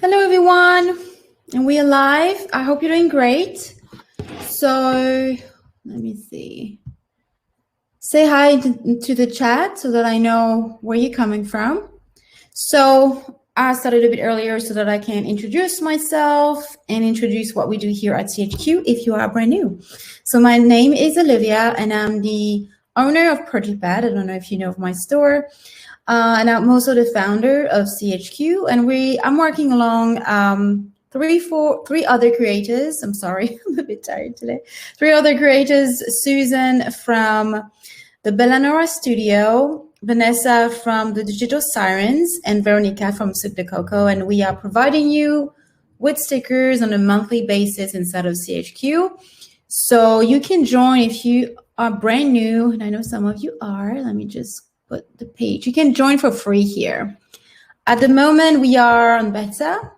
Hello, everyone, and we are live. I hope you're doing great. So let me see. Say hi to the chat so that I know where you're coming from. So I started a bit earlier so that I can introduce myself and introduce what we do here at CHQ if you are brand new. So my name is Olivia, and I'm the owner of Project Bad. I don't know if you know of my store. And I'm also the founder of CHQ, and I'm working along three other creators. I'm sorry, I'm a bit tired today. Three other creators: Susan from the Bellanora Studio, Vanessa from the Digital Sirens, and Veronica from Soup de Coco. And we are providing you with stickers on a monthly basis inside of CHQ. So you can join if you are brand new, and I know some of you are. Let me just put the page. You can join for free here. At the moment, we are on beta.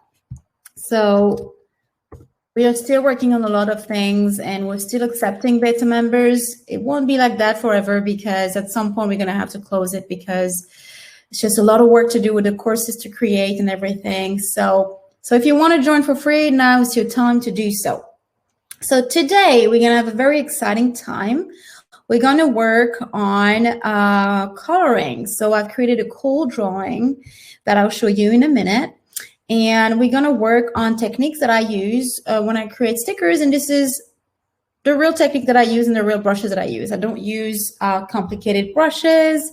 So we are still working on a lot of things, and we're still accepting beta members. It won't be like that forever, because at some point we're going to have to close it, because it's just a lot of work to do with the courses to create and everything. So if you want to join for free, now is your time to do so. So today we're going to have a very exciting time. We're going to work on coloring. So I've created a cool drawing that I'll show you in a minute. And we're going to work on techniques that I use when I create stickers. And this is the real technique that I use and the real brushes that I use. I don't use complicated brushes.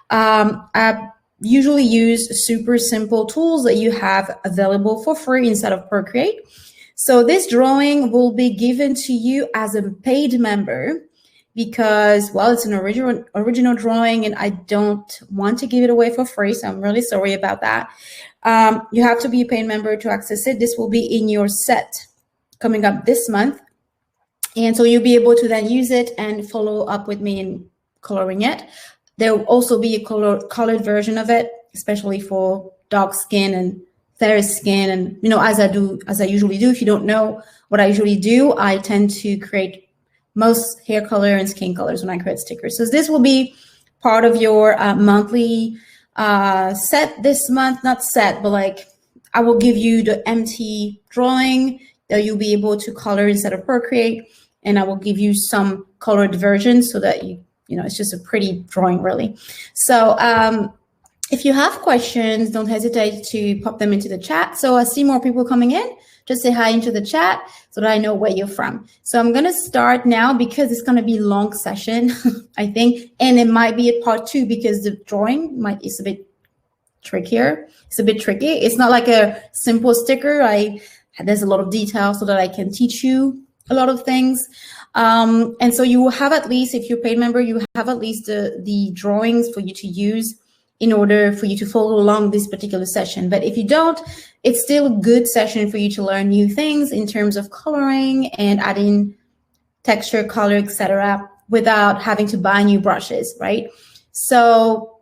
I usually use super simple tools that you have available for free inside of Procreate. So this drawing will be given to you as a paid member, because, well, it's an original drawing and I don't want to give it away for free. So I'm really sorry about that. You have to be a paid member to access it. This will be in your set coming up this month. And so you'll be able to then use it and follow up with me in coloring it. There will also be a colored version of it, especially for dark skin and fair skin. And, you know, as I usually do, if you don't know what I usually do, I tend to create most hair color and skin colors when I create stickers. So this will be part of your monthly set this month. Not set, but like I will give you the empty drawing that you'll be able to color instead of Procreate, and I will give you some colored versions so that you know it's just a pretty drawing, really. So if you have questions, don't hesitate to pop them into the chat. So I see more people coming in. Just say hi into the chat so that I know where you're from. So I'm going to start now, because it's going to be a long session, I think. And it might be a part 2 because the drawing is a bit trickier. It's a bit tricky. It's not like a simple sticker. There's a lot of detail so that I can teach you a lot of things. And so you will have, at least if you're a paid member, you have at least the drawings for you to use in order for you to follow along this particular session. But if you don't, it's still a good session for you to learn new things in terms of coloring and adding texture, color, etc., without having to buy new brushes, right? So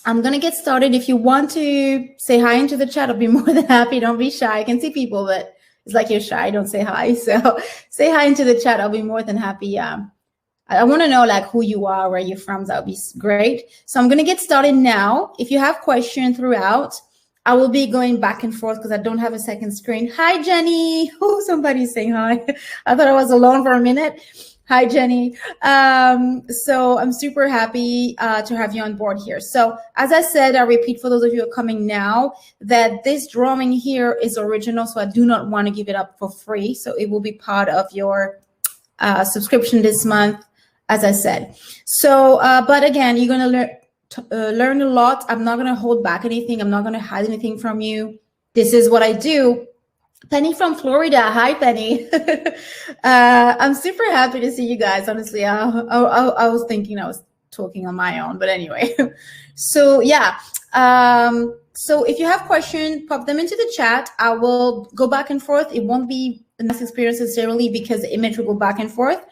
I'm gonna get started. If you want to say hi into the chat, I'll be more than happy. Don't be shy. I can see people, but it's like you're shy, don't say hi. So say hi into the chat. I'll be more than happy. I want to know like who you are, where you're from. That would be great. So I'm going to get started now. If you have questions throughout, I will be going back and forth because I don't have a second screen. Hi, Jenny. Oh, somebody's saying hi. I thought I was alone for a minute. Hi, Jenny. So I'm super happy to have you on board here. So as I said, I repeat for those of you who are coming now, that this drawing here is original. So I do not want to give it up for free. So it will be part of your subscription this month, as I said. So, but again, you're going to learn a lot. I'm not going to hold back anything. I'm not going to hide anything from you. This is what I do. Penny from Florida. Hi, Penny. I'm super happy to see you guys. Honestly, I was thinking I was talking on my own, but anyway. So yeah. So if you have questions, pop them into the chat. I will go back and forth. It won't be a nice experience necessarily because the image will go back and forth,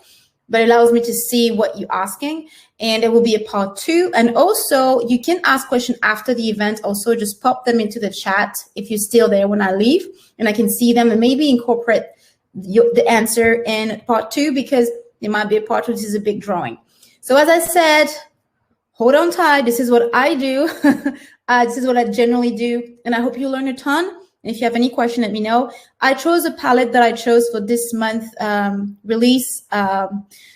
but it allows me to see what you're asking, and it will be a part 2. And also you can ask questions after the event. Also just pop them into the chat if you're still there when I leave, and I can see them and maybe incorporate the answer in part 2, because it might be a part 2. This is a big drawing. So as I said, hold on tight. This is what I do. This is what I generally do. And I hope you learn a ton. If you have any question, let me know. I chose a palette that I chose for this month release.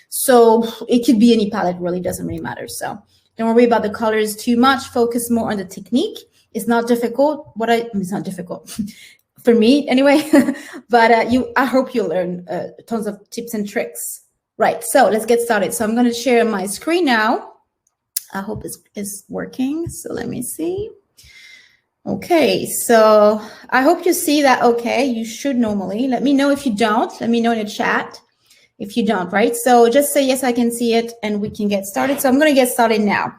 So it could be any palette, really doesn't really matter. So don't worry about the colors too much. Focus more on the technique. It's not difficult. It's not difficult for me anyway, but I hope you learn tons of tips and tricks. Right, so let's get started. So I'm going to share my screen now. I hope it's working. So let me see. Okay, so I hope you see that okay. You should normally. Let me know if you don't. Let me know in the chat if you don't, right? So just say, yes, I can see it, and we can get started. So I'm going to get started now.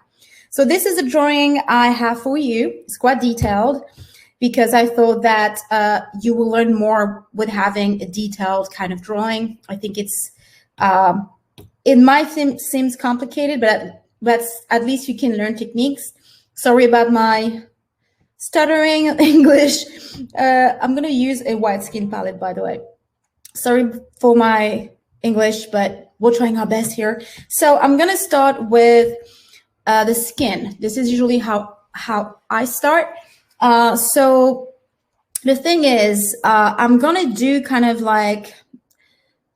So this is a drawing I have for you. It's quite detailed because I thought that you will learn more with having a detailed kind of drawing. I think it's, it might seems complicated, but at least you can learn techniques. Sorry about my stuttering English. I'm going to use a white skin palette, by the way. Sorry for my English, but we're trying our best here. So I'm going to start with the skin. This is usually how I start. So the thing is, I'm going to do kind of like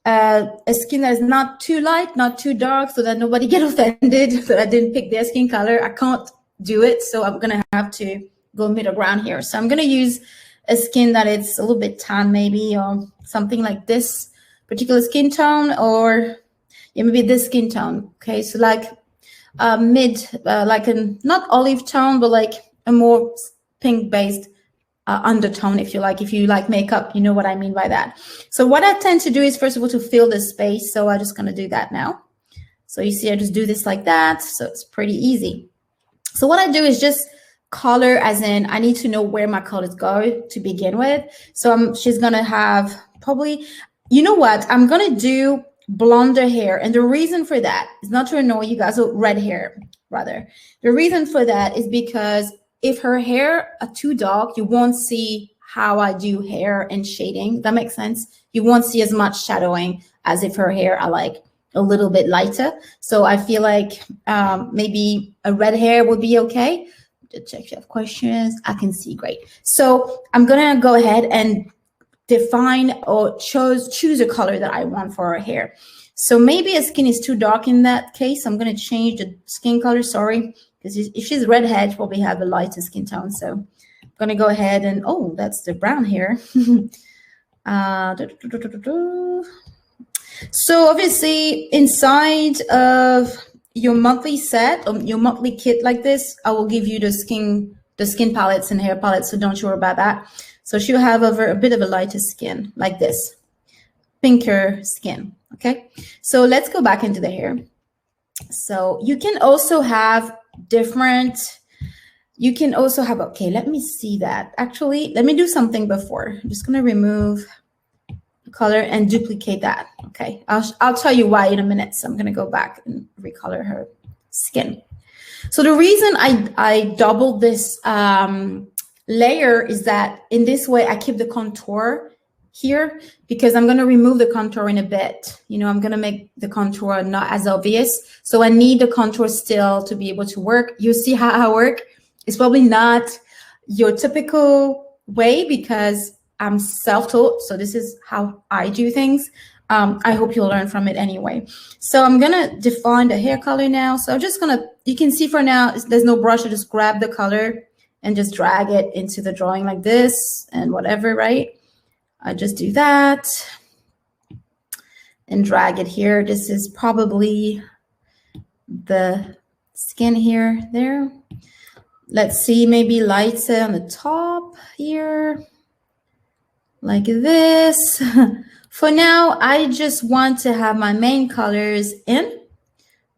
a skin that is not too light, not too dark, so that nobody get offended that I didn't pick their skin color. I can't do it, so I'm going to have to go middle ground here. So I'm going to use a skin that it's a little bit tan maybe, or something like this particular skin tone, or yeah, maybe this skin tone. Okay, so like mid, like a not olive tone, but like a more pink based undertone, if you like makeup, you know what I mean by that. So what I tend to do is, first of all, to fill the space. So I'm just going to do that now. So you see, I just do this like that. So it's pretty easy. So what I do is just color, as in I need to know where my colors go to begin with. So she's going to have probably, you know what, I'm going to do blonder hair. And the reason for that is not to annoy you guys, or red hair rather. The reason for that is because if her hair are too dark, you won't see how I do hair and shading. That makes sense. You won't see as much shadowing as if her hair are like a little bit lighter. So I feel like maybe a red hair would be okay. Just check if you have questions. I can see, great. So I'm gonna go ahead and define or choose a color that I want for her hair. So maybe her skin is too dark in that case. I'm gonna change the skin color, sorry. Because if she's redhead, she'll probably have a lighter skin tone. So I'm going to go ahead and, oh, that's the brown hair. So obviously inside of your monthly set, or your monthly kit like this, I will give you the skin palettes and hair palettes. So don't worry about that. So she'll have a bit of a lighter skin like this, pinker skin. Okay. So let's go back into the hair. So you can also have okay, let me see that. Actually, let me do something before. I'm just going to remove the color and duplicate that. Okay, I'll tell you why in a minute. So I'm going to go back and recolor her skin. So the reason I doubled this layer is that in this way I keep the contour here, because I'm going to remove the contour in a bit. You know, I'm going to make the contour not as obvious. So I need the contour still to be able to work. You see how I work? It's probably not your typical way because I'm self-taught. So this is how I do things. I hope you'll learn from it anyway. So I'm going to define the hair color now. So I'm just going to, you can see for now, there's no brush. I just grab the color and just drag it into the drawing like this and whatever, right? I just do that and drag it here. This is probably the skin here, there. Let's see, maybe lighter on the top here, like this. For now, I just want to have my main colors in.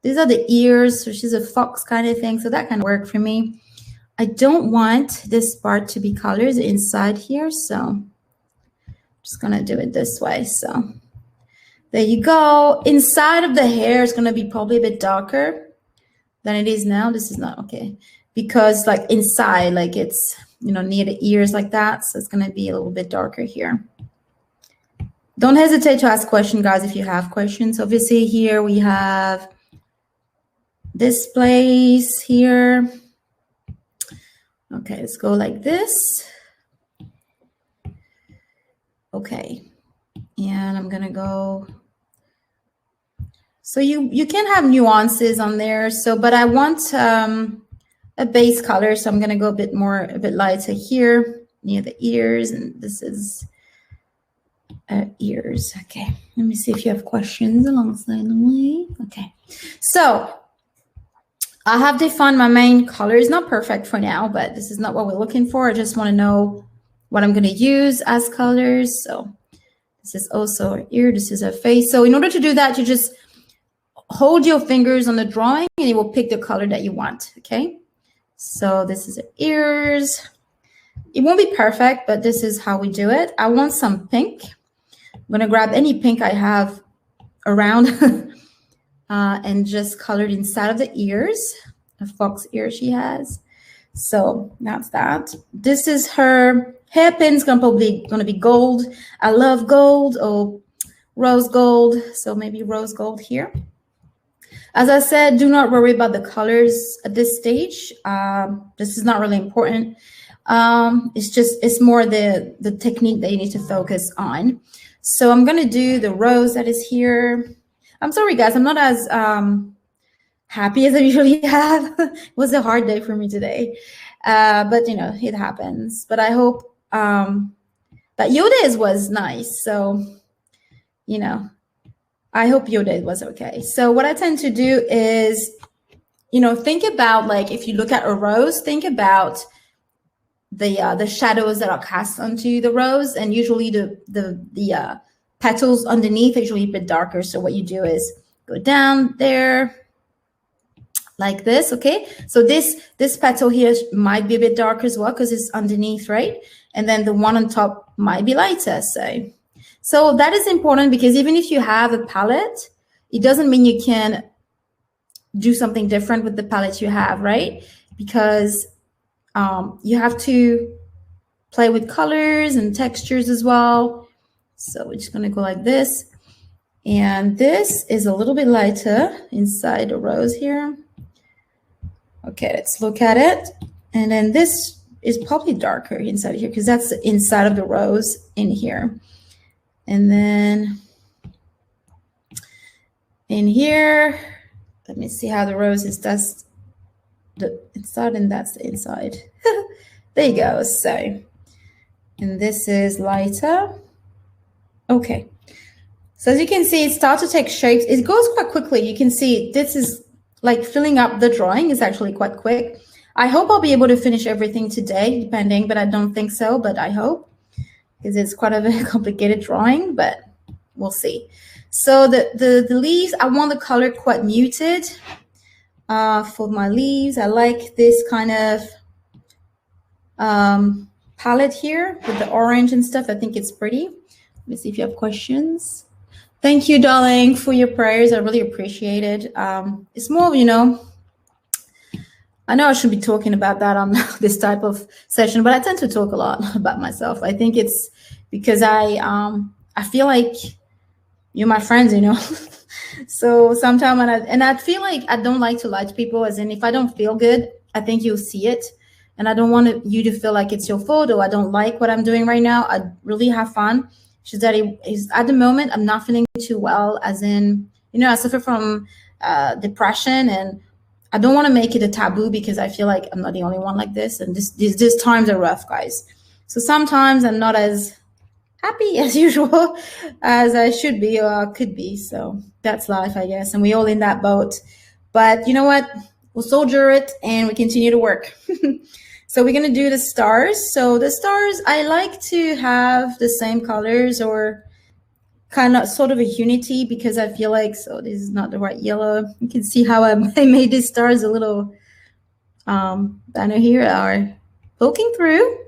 These are the ears, so she's a fox kind of thing, so that kind of worked for me. I don't want this part to be colors inside here, so just gonna do it this way. So there you go. Inside of the hair is gonna be probably a bit darker than it is now. This is not okay because like inside, like it's, you know, near the ears like that. So it's gonna be a little bit darker here. Don't hesitate to ask questions, guys, if you have questions. Obviously here we have this place here. Okay, let's go like this. Okay, and I'm gonna go. So you can have nuances on there. So, but I want a base color, so I'm gonna go a bit lighter here near the ears, and this is ears. Okay, let me see if you have questions alongside the way. Okay, so I have defined my main color. It's not perfect for now, but this is not what we're looking for. I just want to know what I'm going to use as colors. So this is also our ear. This is our face. So in order to do that, you just hold your fingers on the drawing and it will pick the color that you want. Okay. So this is our ears. It won't be perfect, but this is how we do it. I want some pink. I'm going to grab any pink I have around and just colored inside of the ears, a fox ear she has. So that's that. This is her hairpin's probably gonna be gold. I love gold or rose gold, so maybe rose gold here. As I said, do not worry about the colors at this stage. This is not really important. It's more the technique that you need to focus on. So I'm gonna do the rose that is here. I'm sorry, guys. I'm not as happy as I usually have. It was a hard day for me today, but you know it happens. But I hope that your day was nice. So you know, I hope your day was okay. So what I tend to do is, you know, think about like if you look at a rose, think about the shadows that are cast onto the rose, and usually the petals underneath are usually a bit darker. So what you do is go down there like this. Okay, so this petal here might be a bit darker as well because it's underneath, right? And then the one on top might be lighter. So that is important because even if you have a palette, it doesn't mean you can do something different with the palette you have, right? Because you have to play with colors and textures as well. So we're just gonna go like this. And this is a little bit lighter inside the rose here. Okay, let's look at it. And then this is probably darker inside here because that's the inside of the rose in here. And then in here, let me see how the rose is. That's the inside and that's the inside. There you go. So, and this is lighter. Okay. So as you can see, it starts to take shapes. It goes quite quickly. You can see this is like filling up the drawing is actually quite quick. I hope I'll be able to finish everything today, depending, but I don't think so, but I hope, because it's quite a very complicated drawing, but we'll see. So the leaves, I want the color quite muted for my leaves. I like this kind of palette here with the orange and stuff. I think it's pretty. Let me see if you have questions. Thank you, darling, for your prayers. I really appreciate it. It's more, you know, I know I should be talking about that on this type of session, but I tend to talk a lot about myself. I think it's because I feel like you're my friends, you know. So sometimes I feel like I don't like to lie to people, as in if I don't feel good, I think you'll see it. And I don't want you to feel like it's your fault or I don't like what I'm doing right now. I really have fun. It's just that at the moment, I'm not feeling too well, as in, you know, I suffer from depression, and I don't want to make it a taboo because I feel like I'm not the only one like this. And these times are rough, guys. So sometimes I'm not as happy as usual as I should be or could be. So that's life, I guess. And we're all in that boat. But you know what? We'll soldier it and we continue to work. So we're going to do the stars. So the stars, I like to have the same colors or kind of sort of a unity, because I feel like, so this is not the right yellow. You can see how I made these stars a little banner here are poking through.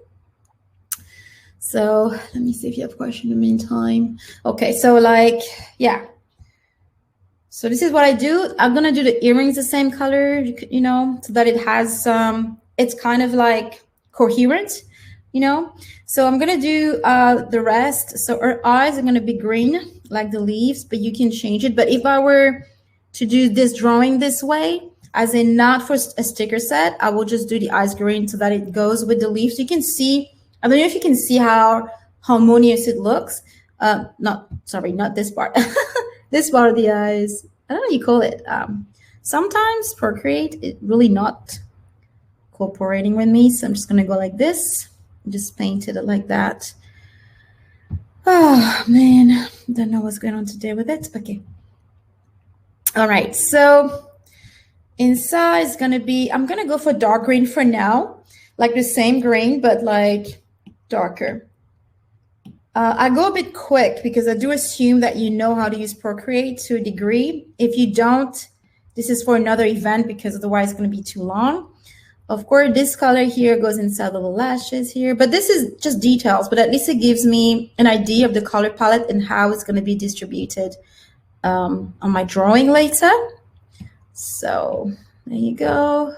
So let me see if you have a question in the meantime. Okay, so like, yeah. So this is what I do. I'm going to do the earrings the same color, you know, so that it has it's kind of like coherent, you know. So I'm going to do the rest. So our eyes are going to be green like the leaves, but you can change it. But if I were to do this drawing this way, as in not for a sticker set, I will just do the eyes green so that it goes with the leaves. You can see, I don't know if you can see how harmonious it looks. Not this part. This part of the eyes. I don't know what you call it. Sometimes Procreate, it really not cooperating with me. So I'm just gonna go like this. Just painted it like that. Oh man, don't know what's going on today with it. Okay. All right, so inside is gonna be, I'm gonna go for dark green for now, like the same green, but like darker. I go a bit quick because I do assume that you know how to use Procreate to a degree. If you don't, this is for another event because otherwise it's going to be too long. Of course, this color here goes inside the lashes here, but this is just details, but at least it gives me an idea of the color palette and how it's going to be distributed on my drawing later. So there you go.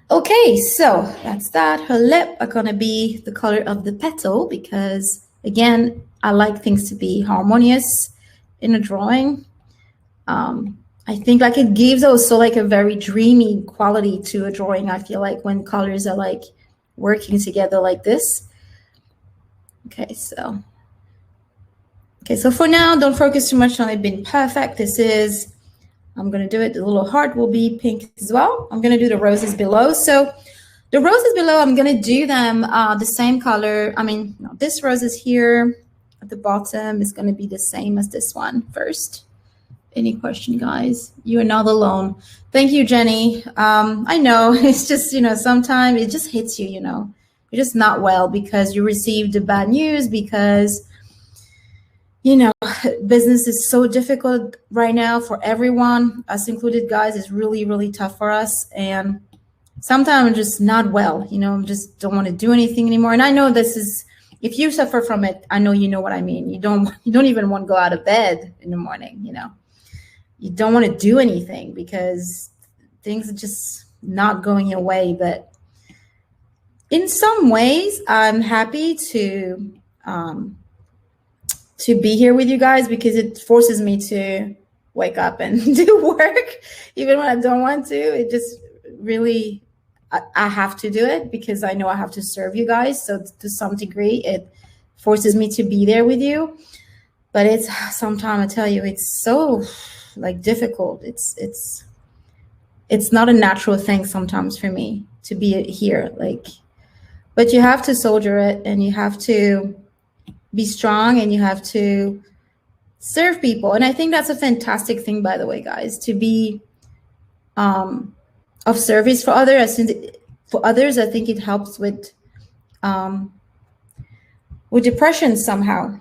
Okay, so that's that. Her lip are gonna be the color of the petal because, again, I like things to be harmonious in a drawing. I think like it gives also like a very dreamy quality to a drawing. I feel like when colors are like working together like this. Okay, so for now, don't focus too much on it being perfect. I'm going to do it. The little heart will be pink as well. I'm going to do the roses below. So the roses below, I'm going to do them the same color. I mean, no, this rose is here at the bottom is going to be the same as this one first. Any question, guys? You are not alone. Thank you, Jenny. I know it's just, sometimes it just hits you, you're just not well because you received the bad news because business is so difficult right now for everyone, us included, guys. It's really, really tough for us. And sometimes I'm just not well, I just don't want to do anything anymore. And I know this is, if you suffer from it, I know you know what I mean. You don't even want to go out of bed in the morning, You don't want to do anything because things are just not going your way. But in some ways, I'm happy to be here with you guys because it forces me to wake up and do work even when I don't want to. It just really, I have to do it because I know I have to serve you guys. So to some degree, it forces me to be there with you. But it's sometimes, I tell you, it's so like difficult. It's not a natural thing sometimes for me to be here. But you have to soldier it and you have to be strong and you have to serve people. And I think that's a fantastic thing, by the way, guys, to be of service for others. For others, I think it helps with depression somehow,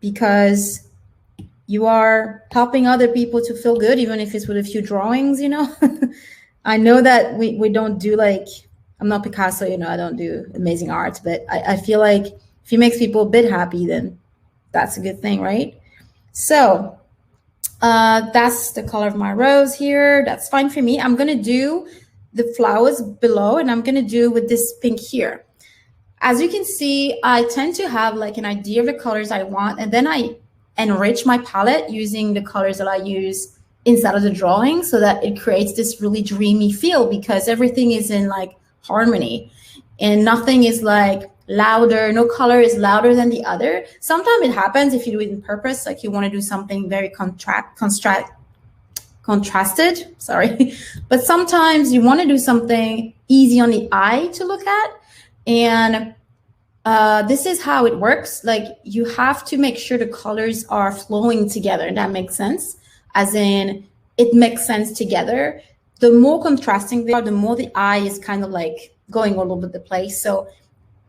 because you are helping other people to feel good, even if it's with a few drawings, I know that we don't do I'm not Picasso, I don't do amazing art, but I feel like if it makes people a bit happy, then that's a good thing, right? So that's the color of my rose here. That's fine for me. I'm going to do the flowers below, and I'm going to do with this pink here. As you can see, I tend to have an idea of the colors I want, and then I enrich my palette using the colors that I use inside of the drawing so that it creates this really dreamy feel because everything is in harmony and nothing is louder. No color is louder than the other. Sometimes it happens if you do it in purpose, you want to do something very contrasted, sorry. But sometimes you want to do something easy on the eye to look at. And this is how it works. You have to make sure the colors are flowing together. That makes sense. As in, it makes sense together. The more contrasting they are, the more the eye is kind of going all over the place. So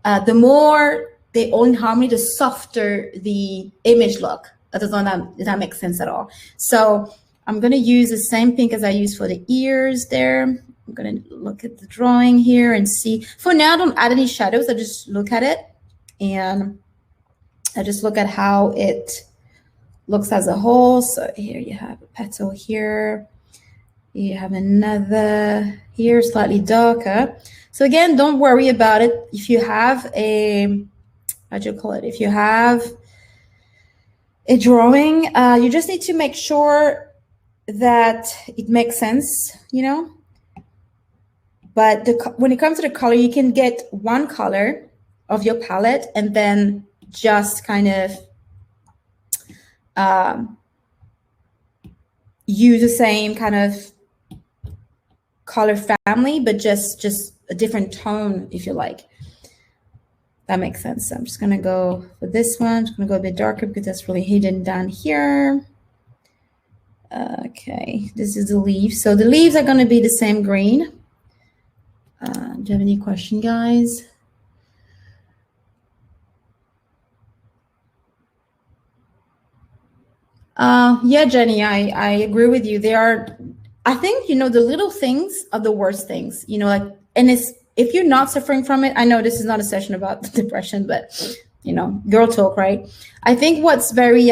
the more they all in harmony, the softer the image look. Does that make sense at all? So I'm going to use the same pink as I used for the ears there. I'm going to look at the drawing here and see. For now, don't add any shadows. I just look at it and I just look at how it looks as a whole. So here you have a petal here. You have another here, slightly darker. So again, don't worry about it. If you have if you have a drawing, you just need to make sure that it makes sense, But when it comes to the color, you can get one color of your palette and then just kind of use the same kind of color family, but just a different tone, if you like. That makes sense. So I'm just gonna go for this one. I'm just gonna go a bit darker because that's really hidden down here. Okay, this is the leaves. So the leaves are gonna be the same green. Do you have any question, guys? Yeah, Jenny, I agree with you. I think, the little things are the worst things, like, and if you're not suffering from it, I know this is not a session about depression, but, girl talk, right? I think what's very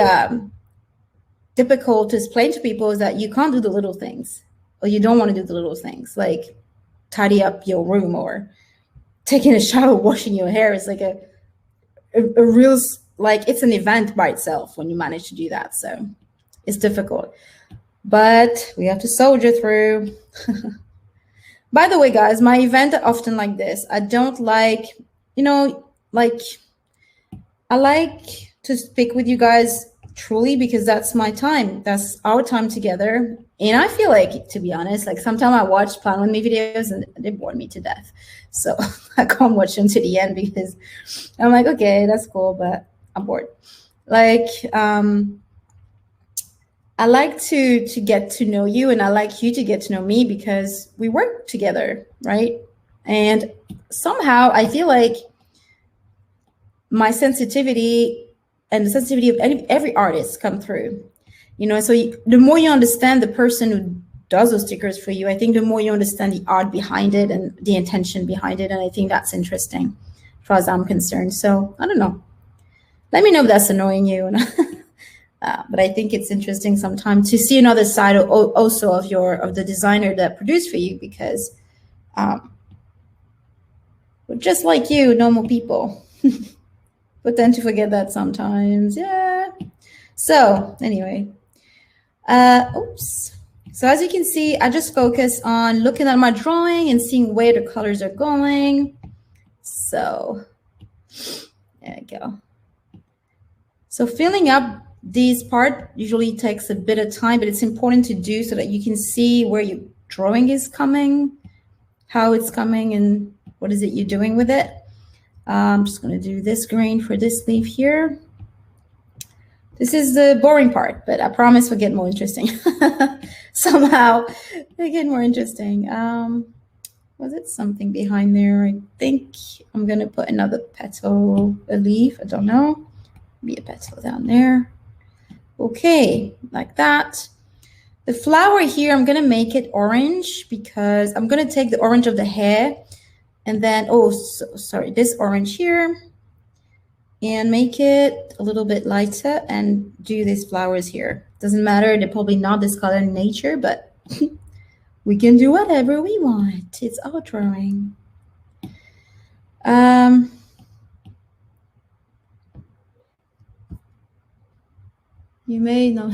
difficult to explain to people is that you can't do the little things, or you don't want to do the little things, like tidy up your room or taking a shower, washing your hair is like a real, like, it's an event by itself when you manage to do that. So it's difficult, but we have to soldier through. By the way, guys, my events are often like this. I don't like, I like to speak with you guys truly because that's my time. That's our time together. And I feel like, to be honest, like sometimes I watch Plan With Me videos and they bore me to death. So I can't watch them to the end because I'm like, okay, that's cool, but I'm bored. Like, I like to get to know you, and I like you to get to know me because we work together, right? And somehow I feel like my sensitivity and the sensitivity of every artist come through, so the more you understand the person who does those stickers for you, I think the more you understand the art behind it and the intention behind it. And I think that's interesting as far as I'm concerned. So I don't know. Let me know if that's annoying you. But I think it's interesting sometimes to see another side also of the designer that produced for you, because we're just like you, normal people. But tend to forget that sometimes. Yeah. So anyway, oops. So as you can see, I just focus on looking at my drawing and seeing where the colors are going. So there you go. So filling up this part usually takes a bit of time, but it's important to do so that you can see where your drawing is coming, how it's coming, and what is it you're doing with it. I'm just going to do this green for this leaf here. This is the boring part, but I promise we'll get more interesting. Somehow they get more interesting. Was it something behind there? I think I'm going to put another petal, a leaf. I don't know. Maybe a petal down there. Okay, like that. The flower here, I'm going to make it orange because I'm going to take the orange of the hair and then, sorry, this orange here, and make it a little bit lighter and do these flowers here. Doesn't matter, they're probably not this color in nature, but we can do whatever we want. It's our drawing. You may know.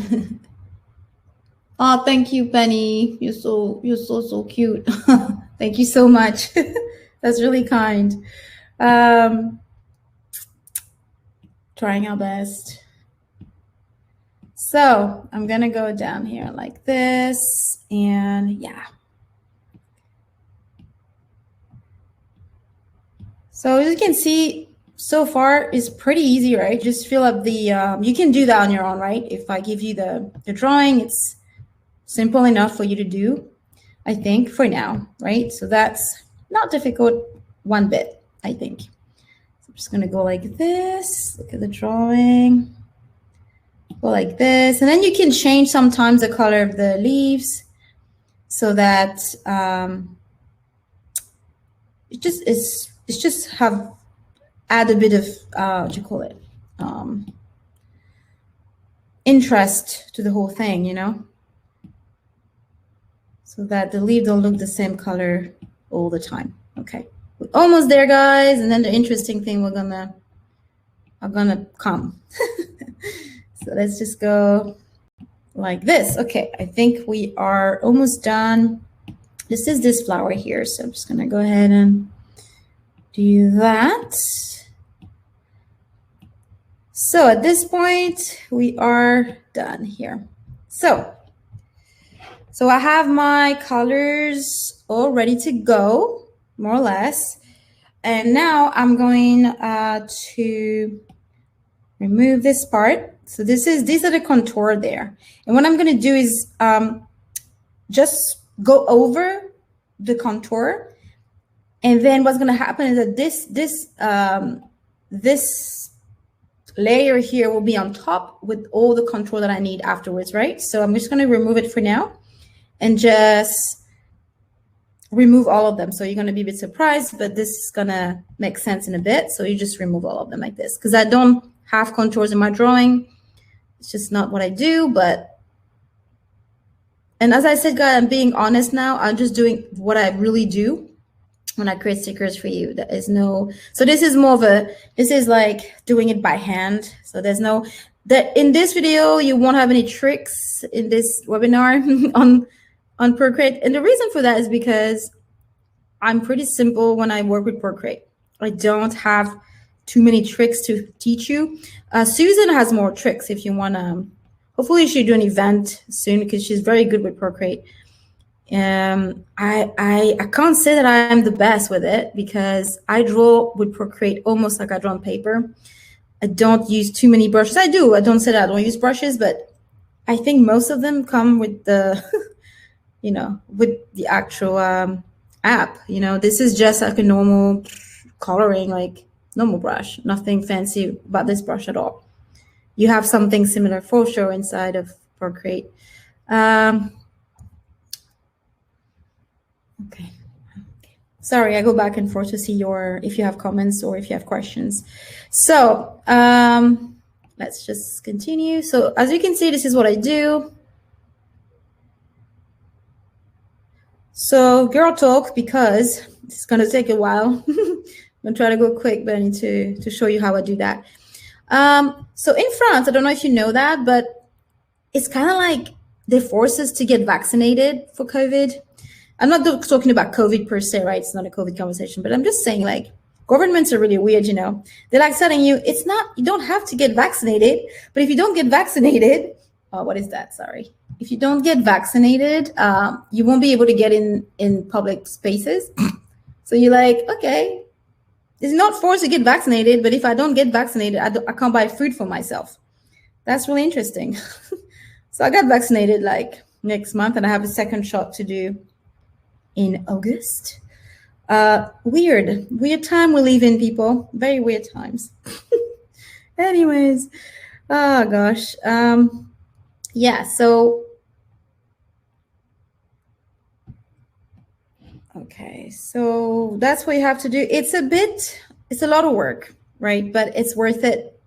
Oh, thank you, Penny. You're so cute. Thank you so much. That's really kind. Trying our best. So I'm gonna go down here like this, and yeah. So as you can see, so far is pretty easy, right? Just fill up the, you can do that on your own, right? If I give you the drawing, it's simple enough for you to do, I think, for now, right? So that's not difficult one bit, I think. So I'm just gonna go like this, look at the drawing, go like this, and then you can change sometimes the color of the leaves so that it's just add a bit of what do you call it, interest to the whole thing, so that the leaf don't look the same color all the time. Okay, we're almost there, guys, and then the interesting thing are gonna come. So let's just go like this. Okay, I think we are almost done. This is this flower here, so I'm just gonna go ahead and do that. So at this point, we are done here. So I have my colors all ready to go, more or less. And now I'm going to remove this part. So these are the contour there. And what I'm going to do is just go over the contour. And then what's going to happen is that this layer here will be on top with all the contour that I need afterwards, right? So I'm just going to remove it for now and just remove all of them. So you're going to be a bit surprised, but this is going to make sense in a bit. So you just remove all of them like this, because I don't have contours in my drawing. It's just not what I do. And as I said, guys, I'm being honest now. I'm just doing what I really do when I create stickers for you. There is no, so this is more of this is like doing it by hand. So there's no, in this video, you won't have any tricks in this webinar on Procreate. And the reason for that is because I'm pretty simple when I work with Procreate. I don't have too many tricks to teach you. Susan has more tricks if you want to, hopefully she'll do an event soon because she's very good with Procreate. I can't say that I'm the best with it because I draw with Procreate almost like I draw on paper. I don't use too many brushes. I don't say that I don't use brushes, but I think most of them come with the, with the actual app. This is just like a normal coloring, like normal brush, nothing fancy about this brush at all. You have something similar for sure inside of Procreate. Okay. Sorry, I go back and forth to see if you have comments or if you have questions. So let's just continue. So as you can see, this is what I do. So girl talk, because it's going to take a while. I'm going to try to go quick, but I need to show you how I do that. So in France, I don't know if you know that, but it's kind of like they force us to get vaccinated for COVID. I'm not talking about COVID per se, right? It's not a COVID conversation, but I'm just saying, like, governments are really weird, They're like telling you, you don't have to get vaccinated, but if you don't get vaccinated, what is that? Sorry. If you don't get vaccinated, you won't be able to get in public spaces. So you're like, okay, it's not forced to get vaccinated, but if I don't get vaccinated, I can't buy food for myself. That's really interesting. So I got vaccinated like next month, and I have a second shot to do in August. Weird time we live in, people. Very weird times. Anyways, oh gosh. Yeah, so okay, so that's what you have to do. It's a lot of work, right? But it's worth it.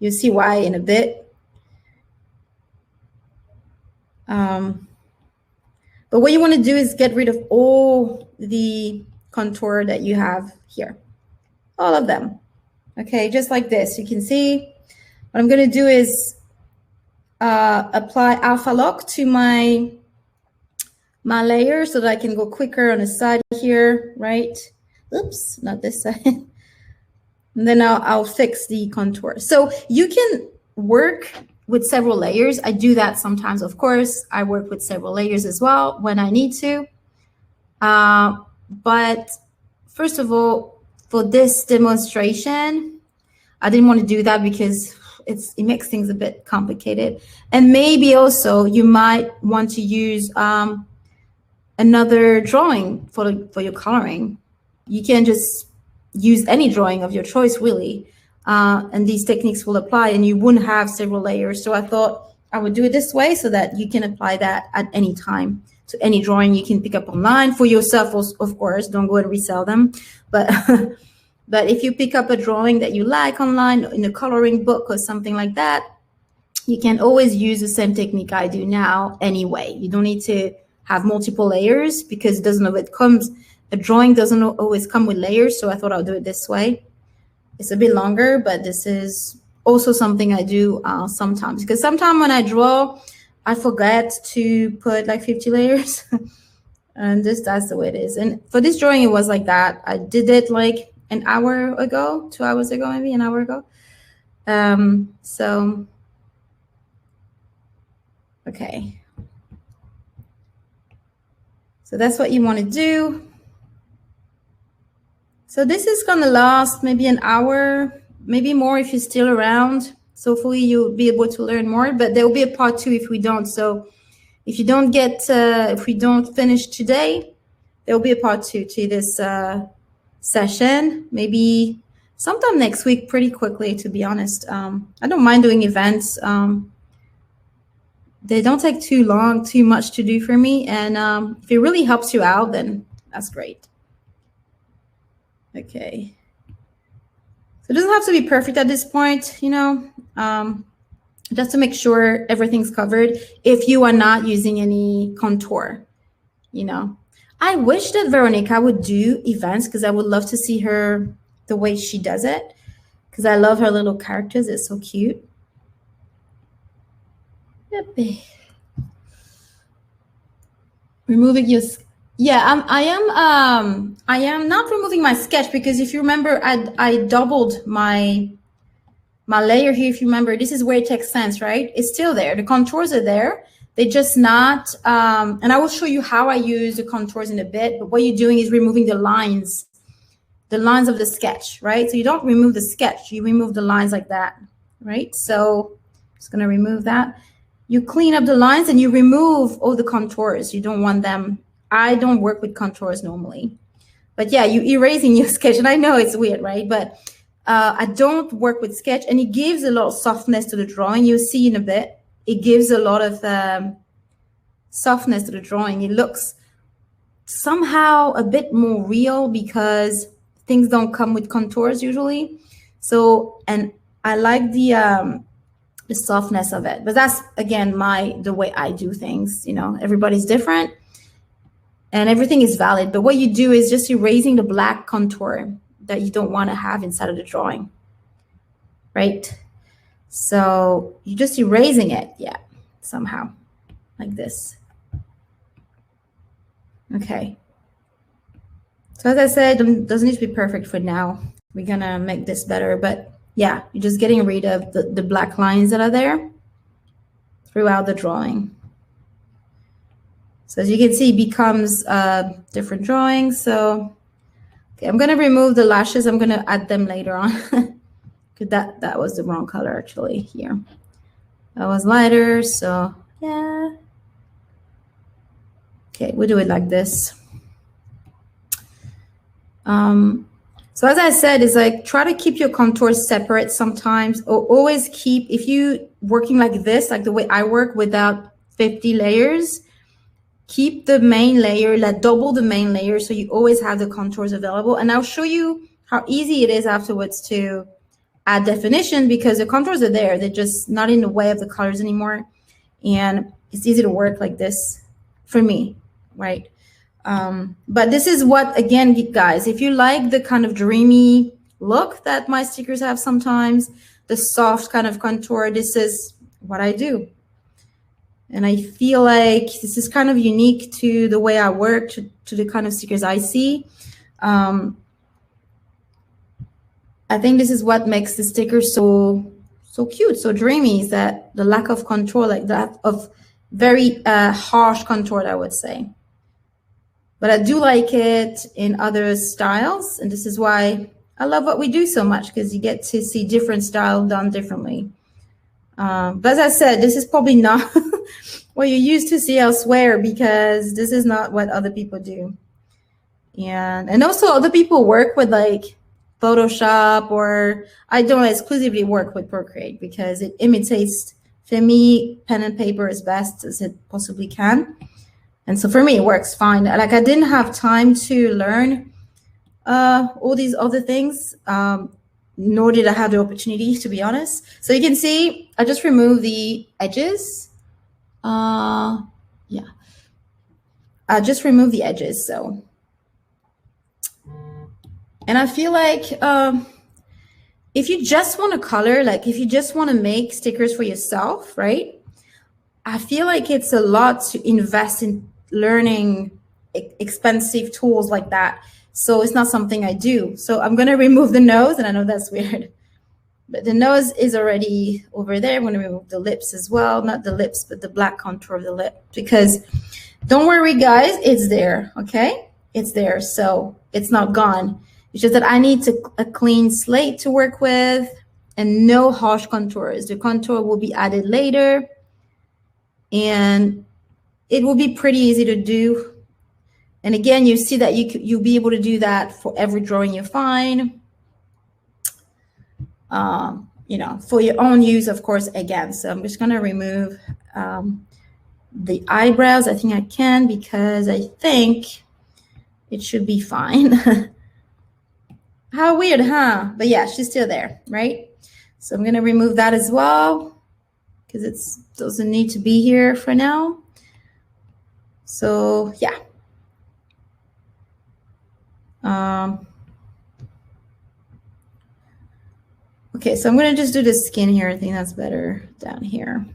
You'll see why in a bit. But what you want to do is get rid of all the contour that you have here, all of them. Okay, just like this. You can see what I'm going to do is apply alpha lock to my layer so that I can go quicker on the side here, right? Oops, not this side. And then I'll fix the contour. So you can work with several layers. I do that sometimes, of course. I work with several layers as well when I need to. But first of all, for this demonstration, I didn't want to do that because it makes things a bit complicated. And maybe also you might want to use another drawing for your coloring. You can just use any drawing of your choice, really. And these techniques will apply, and you wouldn't have several layers. So I thought I would do it this way so that you can apply that at any time to any drawing you can pick up online for yourself, of course. Don't go and resell them. But but if you pick up a drawing that you like online in a coloring book or something like that, you can always use the same technique I do now anyway. You don't need to have multiple layers because a drawing doesn't always come with layers. So I thought I'll do it this way. It's a bit longer, but this is also something I do sometimes, because sometimes when I draw, I forget to put like 50 layers and that's the way it is. And for this drawing, it was like that. I did it like an hour ago, 2 hours ago, maybe an hour ago. So, okay. So that's what you want to do. So this is going to last maybe an hour, maybe more if you're still around. So hopefully you'll be able to learn more, but there will be a part 2 if we don't. So if you don't get, if we don't finish today, there will be a part 2 to this session, maybe sometime next week, pretty quickly, to be honest. I don't mind doing events. They don't take too long, too much to do for me. And if it really helps you out, then that's great. Okay. So it doesn't have to be perfect at this point, you know, just to make sure everything's covered if you are not using any contour, you know. I wish that Veronica would do events because I would love to see her, the way she does it, because I love her little characters. It's so cute. Yep. Removing your, yeah, I am not removing my sketch because if you remember, I doubled my layer here. If you remember, this is where it takes sense, right? It's still there. The contours are there. They just not, and I will show you how I use the contours in a bit, but what you're doing is removing the lines of the sketch, right? So you don't remove the sketch, you remove the lines like that, right? So I'm just gonna remove that. You clean up the lines and you remove all the contours. You don't want them. I don't work with contours normally, but yeah, you erasing your sketch. And I know it's weird, right? But I don't work with sketch, and it gives a lot of softness to the drawing. You'll see in a bit. It gives a lot of softness to the drawing. It looks somehow a bit more real because things don't come with contours usually. So, and I like the softness of it, but that's again the way I do things. You know, everybody's different, and everything is valid. But what you do is just erasing the black contour that you don't want to have inside of the drawing, right? So you're just erasing it, yeah, somehow, like this. Okay. So as I said, it doesn't need to be perfect for now. We're gonna make this better, but yeah, you're just getting rid of the black lines that are there throughout the drawing. So as you can see, it becomes a different drawing. So okay, I'm gonna remove the lashes. I'm gonna add them later on. Because that was the wrong color actually here. That was lighter, so yeah. Okay, we'll do it like this. So as I said, it's like try to keep your contours separate sometimes, or always keep, if you working like this, like the way I work without 50 layers, keep the main layer, like double the main layer, so you always have the contours available. And I'll show you how easy it is afterwards to add definition because the contours are there. They're just not in the way of the colors anymore. And it's easy to work like this for me, right? But this is what, again, guys, if you like the kind of dreamy look that my stickers have sometimes, the soft kind of contour, this is what I do. And I feel like this is kind of unique to the way I work, to the kind of stickers I see. I think this is what makes the sticker so cute, so dreamy, is that the lack of contour, like that of very harsh contour, I would say. But I do like it in other styles, and this is why I love what we do so much, because you get to see different styles done differently. But as I said, this is probably not what you used to see elsewhere, because this is not what other people do. And also other people work with like Photoshop, or I don't exclusively work with Procreate because it imitates, for me, pen and paper as best as it possibly can. And so for me, it works fine. Like I didn't have time to learn all these other things, nor did I have the opportunity, to be honest. So you can see, I just removed the edges. Yeah, I just removed the edges. So, and I feel like if you just want to color, like if you just want to make stickers for yourself, right? I feel like it's a lot to invest in learning expensive tools like that. So it's not something I do. So I'm going to remove the nose, and I know that's weird, But the nose is already over there. I'm going to remove the lips as well. Not the lips, but the black contour of the lip. Because don't worry, guys, it's there, okay? It's there, so it's not gone. It's just that I need a clean slate to work with and no harsh contours. The contour will be added later, and it will be pretty easy to do. And again, you see that you'll be able to do that for every drawing you find. You know, for your own use, of course, again. So I'm just going to remove the eyebrows. I think I can because I think it should be fine. How weird, huh? But yeah, she's still there, right? So I'm going to remove that as well because it doesn't need to be here for now. So yeah. Okay, so I'm going to just do the skin here. I think that's better down here.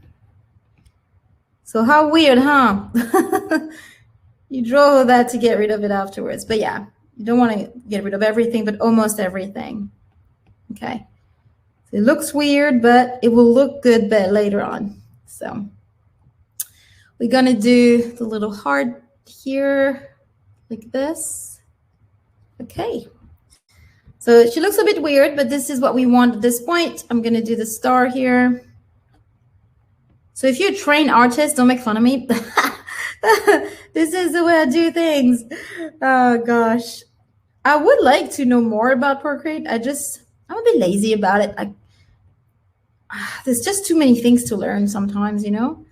So how weird, huh? You draw that to get rid of it afterwards. But yeah, you don't want to get rid of everything, but almost everything. Okay. So it looks weird, but it will look good later on. So we're going to do the little heart here like this. Okay. So she looks a bit weird, but this is what we want at this point. I'm going to do the star here. So if you're a trained artist, don't make fun of me. This is the way I do things. Oh, gosh. I would like to know more about Procreate. I'm a bit lazy about it. There's just too many things to learn sometimes, you know?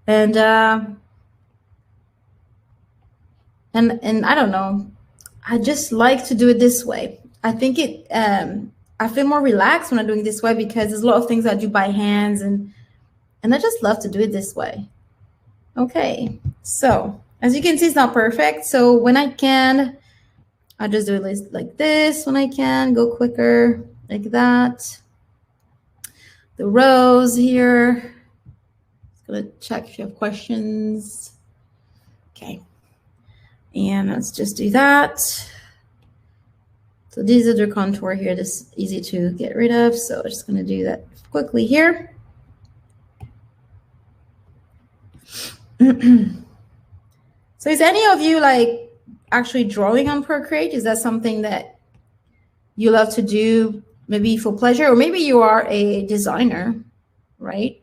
And I don't know. I just like to do it this way. I think I feel more relaxed when I'm doing it this way because there's a lot of things I do by hands and I just love to do it this way. Okay, so as you can see, it's not perfect. So when I can, I just do it like this. When I can, go quicker like that. The rows here. Just gonna check if you have questions. Okay, and let's just do that. So these are the contour here. This is easy to get rid of. So I'm just going to do that quickly here. So is any of you like actually drawing on Procreate? Is that something that you love to do maybe for pleasure? Or maybe you are a designer, right?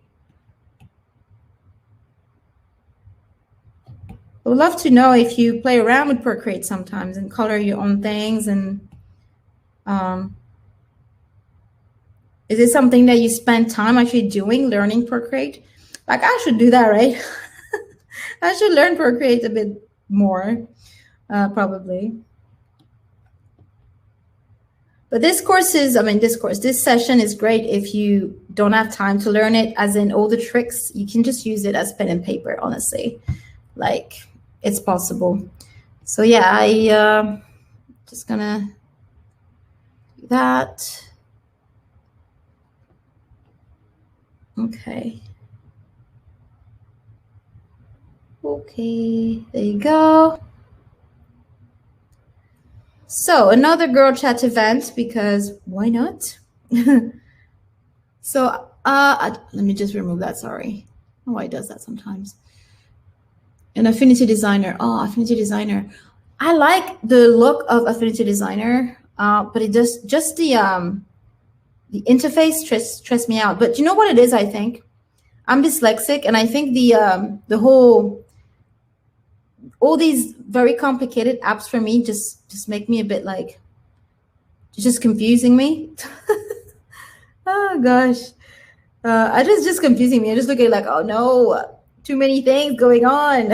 I would love to know if you play around with Procreate sometimes and color your own things. And is it something that you spend time actually doing, learning Procreate? Like I should do that, right? I should learn Procreate a bit more, probably. But this session is great if you don't have time to learn it, as in all the tricks. You can just use it as pen and paper, honestly. Like, it's possible. So yeah, I just gonna do that. Okay. Okay, there you go. So another girl chat event, because why not? So let me just remove that, sorry. Oh, why it does that sometimes. An Affinity Designer. Oh, Affinity Designer. I like the look of Affinity Designer, but it does just the interface stress me out. But you know what it is, I think? I'm dyslexic, and I think the whole, all these very complicated apps for me just make me a bit like, just confusing me. Oh gosh, just confusing me. I just look at it like, oh no, too many things going on.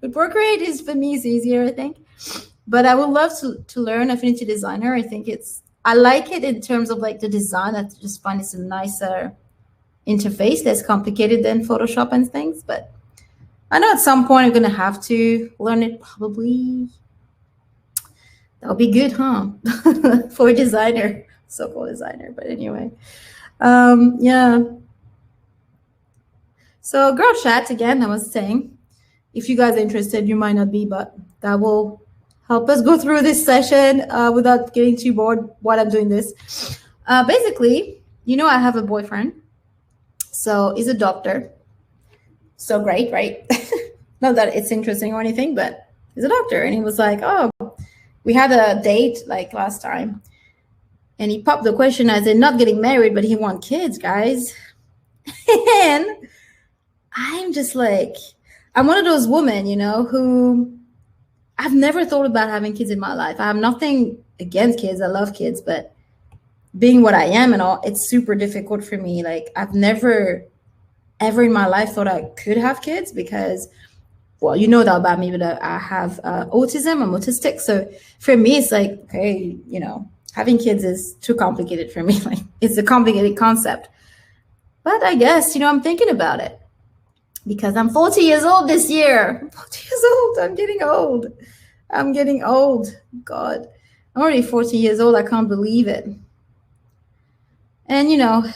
But Procreate is, for me, is easier, I think. But I would love to learn Affinity Designer. I think I like it in terms of like the design. I just find it's a nicer interface, less complicated than Photoshop and things. But I know at some point I'm gonna have to learn it, probably. That'll be good, huh? For a designer, so-called designer. But anyway, yeah. So girl chat, again, I was saying, if you guys are interested, you might not be, but that will help us go through this session without getting too bored while I'm doing this. Basically, I have a boyfriend. So he's a doctor. So great, right? Not that it's interesting or anything, but he's a doctor. And he was like, oh, we had a date like last time. And he popped the question as in not getting married, but he want kids, guys. And I'm just like, I'm one of those women, who I've never thought about having kids in my life. I have nothing against kids. I love kids, but being what I am and all, it's super difficult for me. Like, I've never ever in my life thought I could have kids because, well, you know that about me, but I have autism. I'm autistic. So for me, it's like, okay, having kids is too complicated for me. Like, it's a complicated concept. But I guess, I'm thinking about it because I'm 40 years old this year. I'm 40 years old. I'm getting old. God, I'm already 40 years old. I can't believe it. And,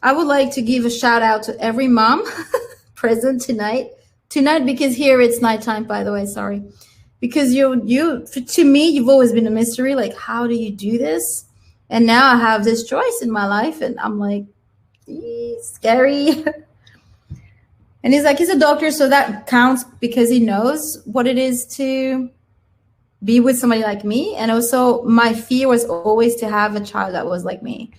I would like to give a shout out to every mom present tonight, because here it's nighttime, by the way, sorry. Because to me, you've always been a mystery. Like, how do you do this? And now I have this choice in my life and I'm like, scary. And he's like, he's a doctor, so that counts because he knows what it is to be with somebody like me. And also my fear was always to have a child that was like me.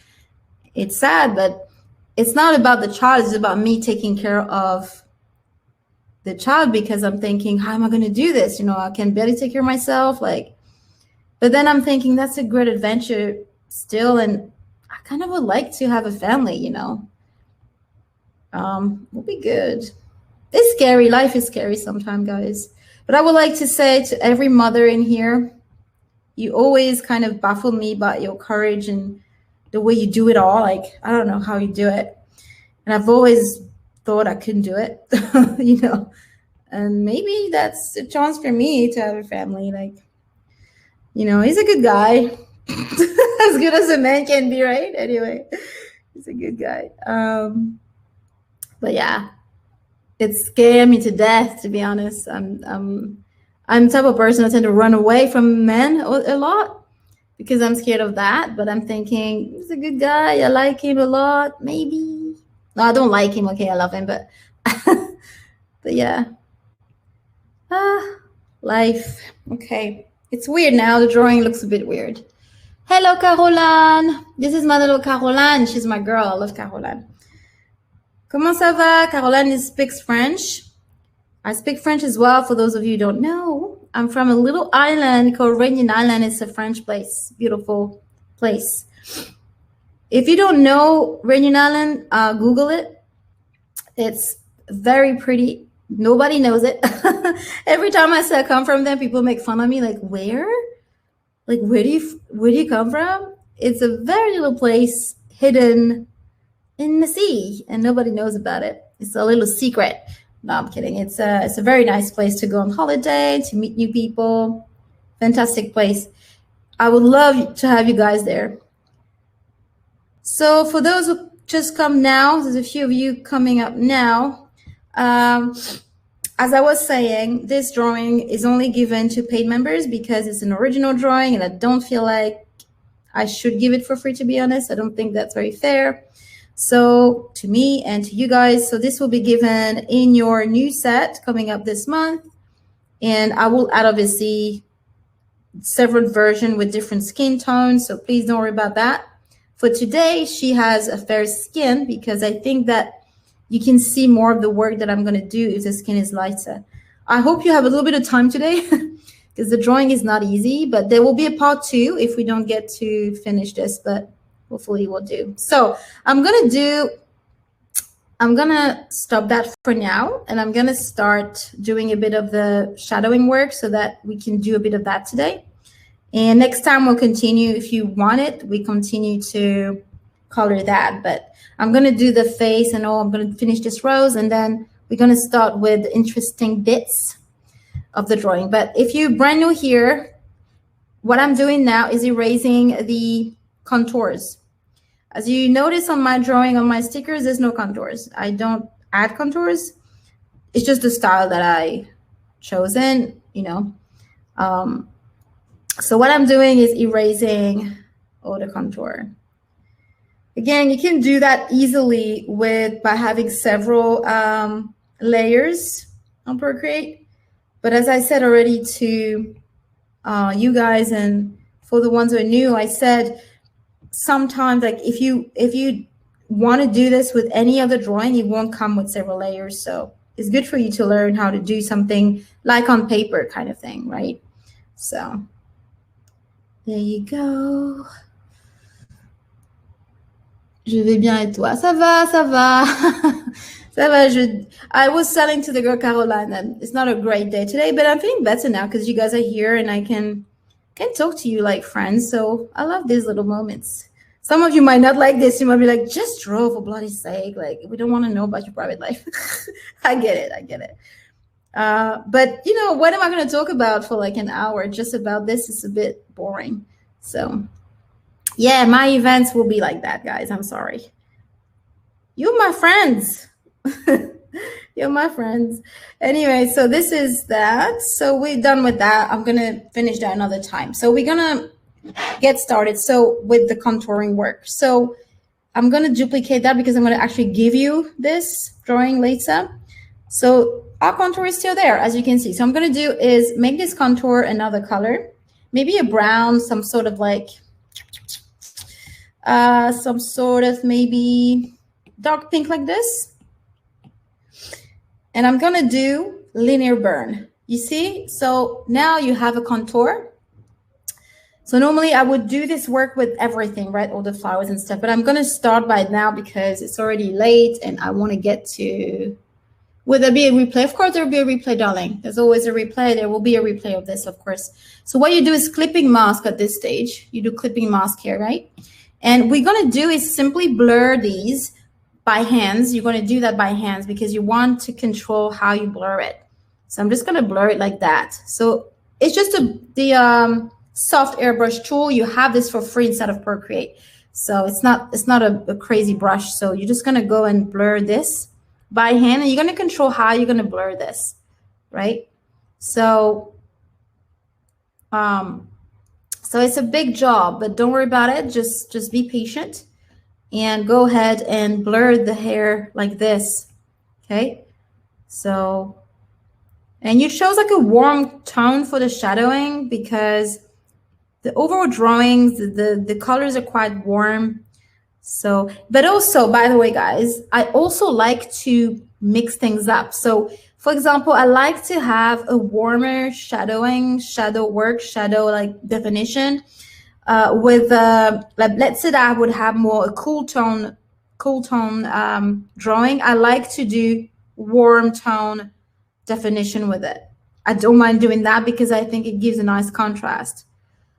It's sad, but it's not about the child. It's about me taking care of the child because I'm thinking, how am I going to do this? I can barely take care of myself. But then I'm thinking that's a great adventure still. And I kind of would like to have a family, will be good. It's scary. Life is scary sometimes, guys. But I would like to say to every mother in here, you always kind of baffle me by your courage and the way you do it all. Like, I don't know how you do it. And I've always thought I couldn't do it, and maybe that's a chance for me to have a family. Like, he's a good guy, as good as a man can be, right? Anyway, he's a good guy. But yeah, it scared me to death, to be honest. I'm the type of person I tend to run away from men a lot because I'm scared of that. But I'm thinking, he's a good guy. I like him a lot. Maybe. No, I don't like him. Okay, I love him, but but yeah. Life. Okay. It's weird now. The drawing looks a bit weird. Hello, Caroline. This is my little Caroline. She's my girl. I love Caroline. Comment ça va? Caroline speaks French. I speak French as well, for those of you who don't know. I'm from a little island called Réunion Island. It's a French place. Beautiful place. If you don't know Réunion Island, Google it. It's very pretty. Nobody knows it. Every time I say I come from there, people make fun of me. Like, where? Like, where do you come from? It's a very little place hidden in the sea, and nobody knows about it. It's a little secret. No, I'm kidding. It's a very nice place to go on holiday, to meet new people. Fantastic place. I would love to have you guys there. So for those who just come now, there's a few of you coming up now. As I was saying, this drawing is only given to paid members because it's an original drawing, and I don't feel like I should give it for free, to be honest. I don't think that's very fair. So to me and to you guys, so this will be given in your new set coming up this month. And I will add, obviously, several versions with different skin tones. So please don't worry about that. For today, she has a fair skin because I think that you can see more of the work that I'm going to do if the skin is lighter. I hope you have a little bit of time today because the drawing is not easy, but there will be a part 2 if we don't get to finish this, but hopefully we'll do. So I'm going to stop that for now, and I'm going to start doing a bit of the shadowing work so that we can do a bit of that today. And next time we'll continue. If you want it, we continue to color that, but I'm going to do the face and all. I'm going to finish this rose, and then we're going to start with interesting bits of the drawing. But if you're brand new here, what I'm doing now is erasing the contours. As you notice on my drawing, on my stickers, there's no contours. I don't add contours. It's just the style that I chosen, So what I'm doing is erasing all the contour. Again, you can do that easily by having several layers on Procreate. But as I said already to you guys, and for the ones who are new, I said sometimes, like if you want to do this with any other drawing, it won't come with several layers. So it's good for you to learn how to do something like on paper kind of thing, right? So there you go. Je vais bien et toi? Ça va, ça va. Ça va. I was selling to the girl Caroline, and it's not a great day today, but I'm feeling better now because you guys are here and I can talk to you like friends. So I love these little moments. Some of you might not like this. You might be like, just draw for bloody sake. Like, we don't want to know about your private life. I get it. I get it. But, you know, what am I going to talk about for like an hour? Just about this is a bit boring. So, yeah, my events will be like that, guys. I'm sorry. You're my friends. You're my friends. Anyway, so this is that. So we're done with that. I'm going to finish that another time. So we're going to get started. So with the contouring work. So I'm going to duplicate that because I'm going to actually give you this drawing later. So our contour is still there, as you can see. So I'm going to do is make this contour another color, maybe a brown, some sort of like, some sort of maybe dark pink like this. And I'm going to do linear burn. You see? So now you have a contour. So normally I would do this work with everything, right? All the flowers and stuff. But I'm going to start by now because it's already late and I want to get to... Will there be a replay? Of course there will be a replay, darling. There's always a replay. There will be a replay of this, of course. So what you do is clipping mask at this stage. You do clipping mask here, right? And we're going to do is simply blur these by hands. You're going to do that by hands because you want to control how you blur it. So I'm just going to blur it like that. So it's just the soft airbrush tool. You have this for free inside of Procreate. So it's not a crazy brush. So you're just going to go and blur this by hand, and you're going to control how you're going to blur this, right? So so it's a big job, but don't worry about it. Just be patient and go ahead and blur the hair like this, okay? So, and you chose like a warm tone for the shadowing because the overall drawings, the colors are quite warm. So, but also, by the way, guys, I also like to mix things up. So, for example, I like to have a warmer shadowing, shadow work, shadow like definition. With like, let's say that I would have more a cool tone drawing. I like to do warm tone definition with it. I don't mind doing that because I think it gives a nice contrast.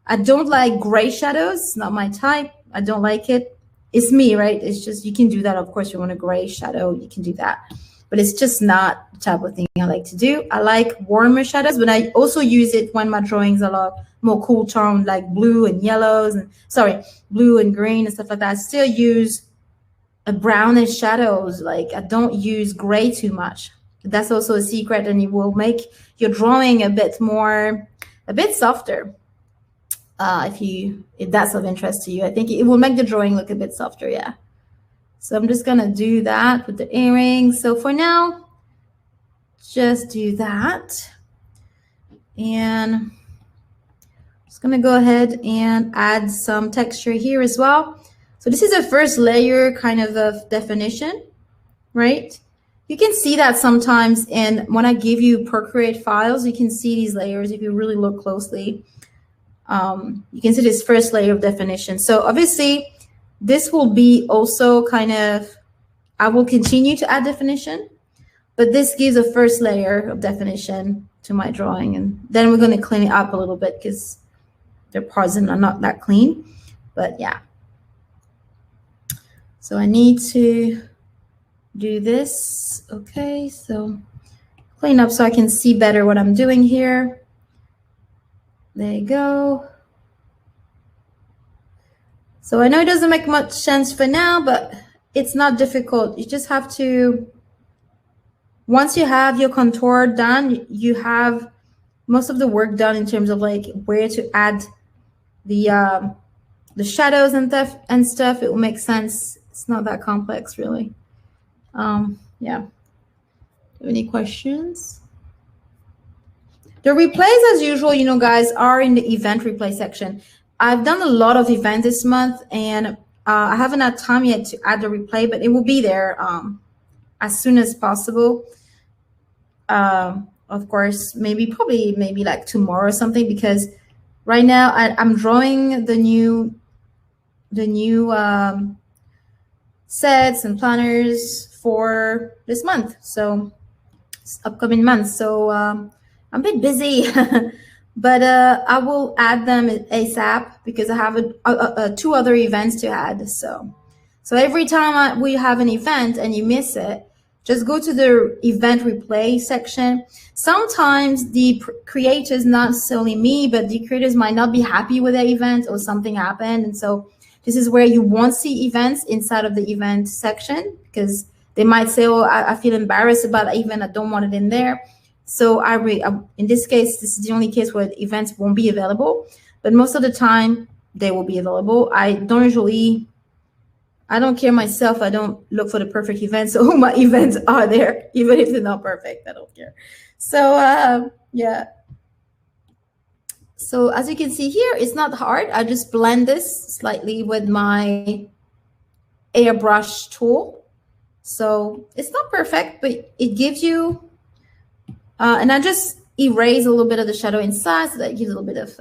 I don't like gray shadows. It's not my type. I don't like it. It's me, right? It's just, you can do that. Of course, you want a gray shadow, you can do that. But it's just not the type of thing I like to do. I like warmer shadows, but I also use it when my drawings are a lot more cool tone, like blue and yellows, and blue and green and stuff like that. I still use a brownish shadows. Like I don't use gray too much. That's also a secret, and it will make your drawing a bit softer. If that's of interest to you, I think it will make the drawing look a bit softer. Yeah. So I'm just gonna do that with the earrings. So for now, just do that. And I'm just gonna go ahead and add some texture here as well. So this is the first layer kind of definition, right? You can see that sometimes when I give you Procreate files, you can see these layers if you really look closely. You can see this first layer of definition. So obviously this will be also kind of, I will continue to add definition, but this gives a first layer of definition to my drawing. And then we're going to clean it up a little bit because their parts are not that clean, but yeah. So I need to do this. Okay, so clean up so I can see better what I'm doing here. There you go. So I know it doesn't make much sense for now, but it's not difficult. You just have to, once you have your contour done, you have most of the work done in terms of like where to add the the shadows and stuff, it will make sense. It's not that complex, really. Yeah. Any questions? The replays, as usual, you know, guys, are in the event replay section. I've done a lot of events this month, and I haven't had time yet to add the replay, but it will be there as soon as possible. Of course, maybe like tomorrow or something, because right now I'm drawing the new sets and planners for this month, so upcoming month. So I'm a bit busy, but I will add them ASAP because I have 2 other events to add. So every time we have an event and you miss it, just go to the event replay section. Sometimes the creators, not necessarily me, but the creators might not be happy with the event or something happened. And so this is where you won't see events inside of the event section, because they might say, oh, I feel embarrassed about the event, I don't want it in there. So in this case, this is the only case where the events won't be available, but most of the time they will be available. I don't care myself. I don't look for the perfect event. So my events are there, even if they're not perfect. I don't care. So yeah. So as you can see here, it's not hard. I just blend this slightly with my airbrush tool. So it's not perfect, but it gives you, and I just erase a little bit of the shadow inside so that it gives a little bit of,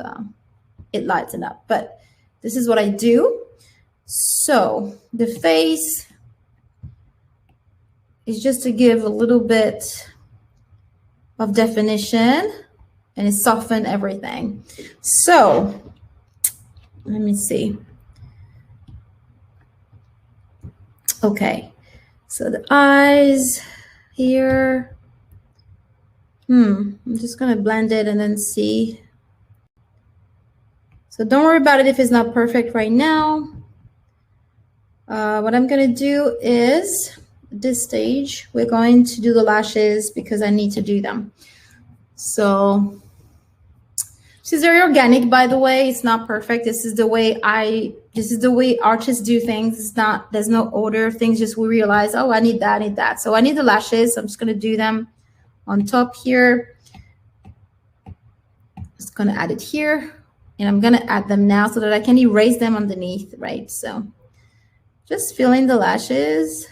it lights it up. But this is what I do. So the face is just to give a little bit of definition, and it soften everything. So let me see. Okay, so the eyes here. I'm just gonna blend it and then see. So don't worry about it if it's not perfect right now. What I'm gonna do is, at this stage, we're going to do the lashes because I need to do them. So this is very organic, by the way. It's not perfect. This is the way artists do things. It's not, there's no order. Things just, we realize, oh, I need that, I need that. So I need the lashes. I'm just gonna do them on top here. Just gonna add it here, and I'm gonna add them now so that I can erase them underneath, right? So just fill in the lashes.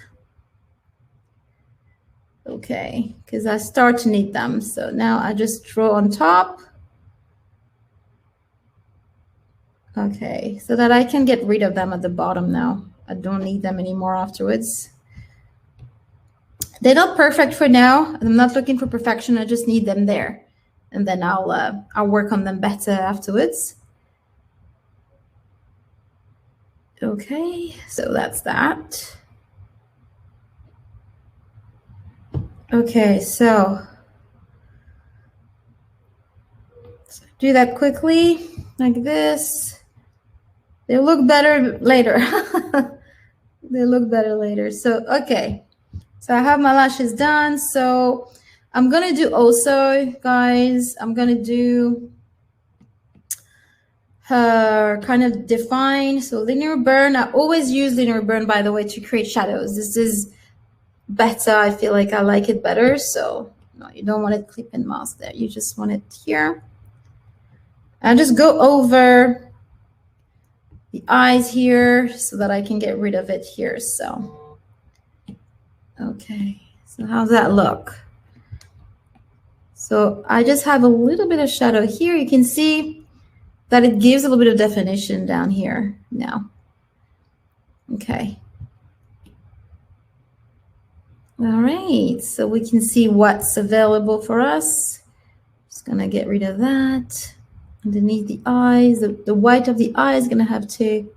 Okay, because I start to need them. So now I just draw on top. Okay, so that I can get rid of them at the bottom now. I don't need them anymore afterwards. They're not perfect for now. I'm not looking for perfection. I just need them there. And then I'll work on them better afterwards. Okay, so that's that. Okay, so do that quickly, like this. They look better later. They look better later. So, okay. So I have my lashes done. So I'm going to do also, guys, I'm going to do her kind of define. So linear burn. I always use linear burn, by the way, to create shadows. This is better. I feel like I like it better. So no, you don't want it clip and mask there. You just want it here. And just go over the eyes here so that I can get rid of it here. So, okay. So how's that look? So I just have a little bit of shadow here. You can see that it gives a little bit of definition down here now. Okay. All right, so we can see what's available for us. Just gonna get rid of that. Underneath the eyes, the white of the eye is gonna have to,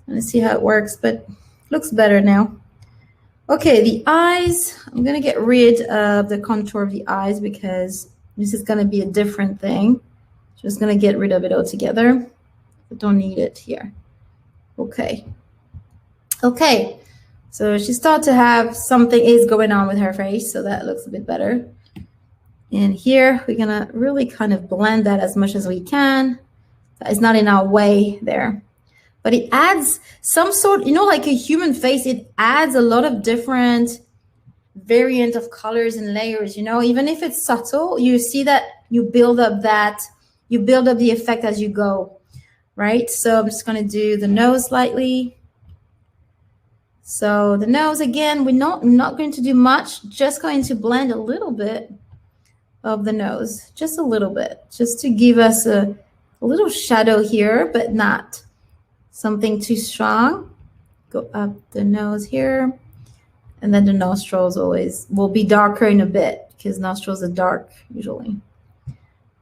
let's see how it works, but looks better now. Okay, the eyes, I'm gonna get rid of the contour of the eyes because this is gonna be a different thing. Just gonna get rid of it altogether. I don't need it here. Okay. Okay, so she started to have something is going on with her face, so that looks a bit better. And here we're gonna really kind of blend that as much as we can. That is not in our way there. but it adds some sort, like a human face, it adds a lot of different variant of colors and layers, even if it's subtle, you see that you build up the effect as you go, right? So I'm just going to do the nose slightly. So the nose, again, we're not going to do much, just going to blend a little bit of the nose, just a little bit, just to give us a little shadow here, but not something too strong. Go up the nose here. And then the nostrils always will be darker in a bit because nostrils are dark usually.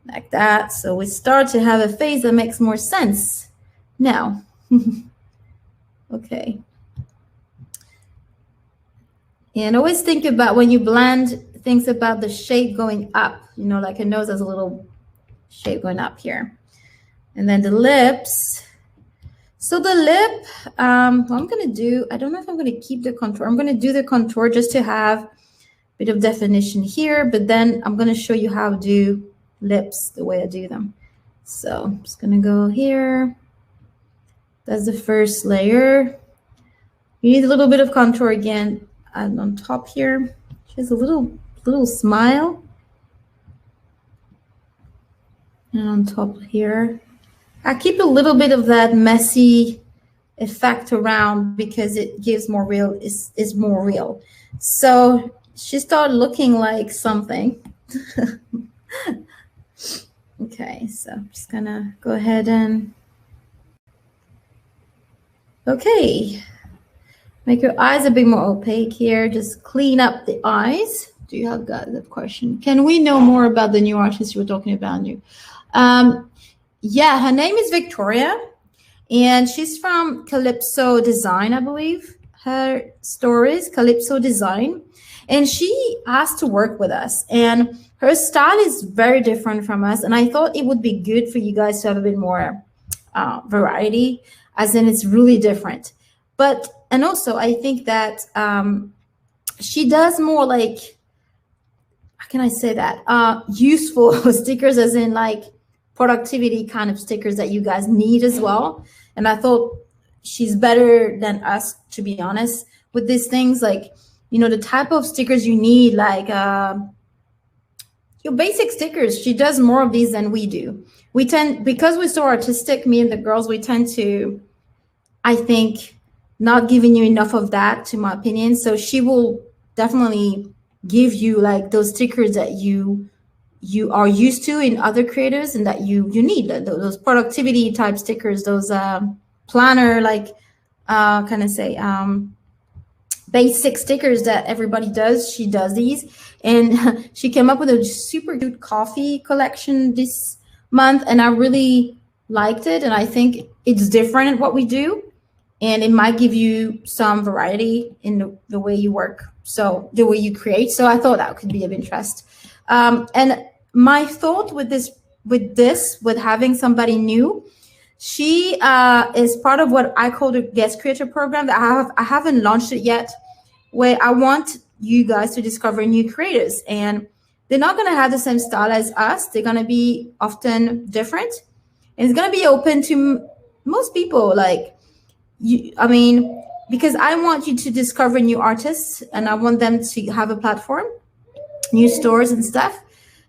Like that. So we start to have a face that makes more sense now. Okay. And always think about when you blend, things about the shape going up, like a nose has a little shape going up here. And then the lips. So the lip, what I'm going to do, I don't know if I'm going to keep the contour. I'm going to do the contour just to have a bit of definition here, but then I'm going to show you how to do lips the way I do them. So I'm just going to go here. That's the first layer. You need a little bit of contour again. And on top here, just a little smile. And on top here, I keep a little bit of that messy effect around because it gives more real, is more real. So she started looking like something. Okay, so I'm just gonna go ahead and, okay. Make your eyes a bit more opaque here. Just clean up the eyes. Do you have got that question? Can we know more about the new artist you were talking about? Yeah, her name is Victoria, and she's from Calypso Design, I believe. Her store is Calypso Design, and she asked to work with us. And her style is very different from us, and I thought it would be good for you guys to have a bit more variety, as in it's really different. And also, I think that she does more like, how can I say that? Useful stickers, as in like productivity kind of stickers that you guys need as well. And I thought she's better than us, to be honest, with these things. Like, the type of stickers you need, like your basic stickers. She does more of these than we do. Because we're so artistic, me and the girls, we tend to, I think, not giving you enough of that, to my opinion. So she will definitely give you like those stickers that you are used to in other creators and that you need, those productivity type stickers, those planner, like kind of say basic stickers that everybody does. She does these, and she came up with a super cute coffee collection this month, and I really liked it, and I think it's different in what we do. And it might give you some variety in the way you work, so the way you create. So I thought that could be of interest. And my thought with having somebody new, she is part of what I call the guest creator program that I haven't launched it yet, where I want you guys to discover new creators. And they're not going to have the same style as us. They're going to be often different. And it's going to be open to most people, like, because I want you to discover new artists, and I want them to have a platform, new stores and stuff.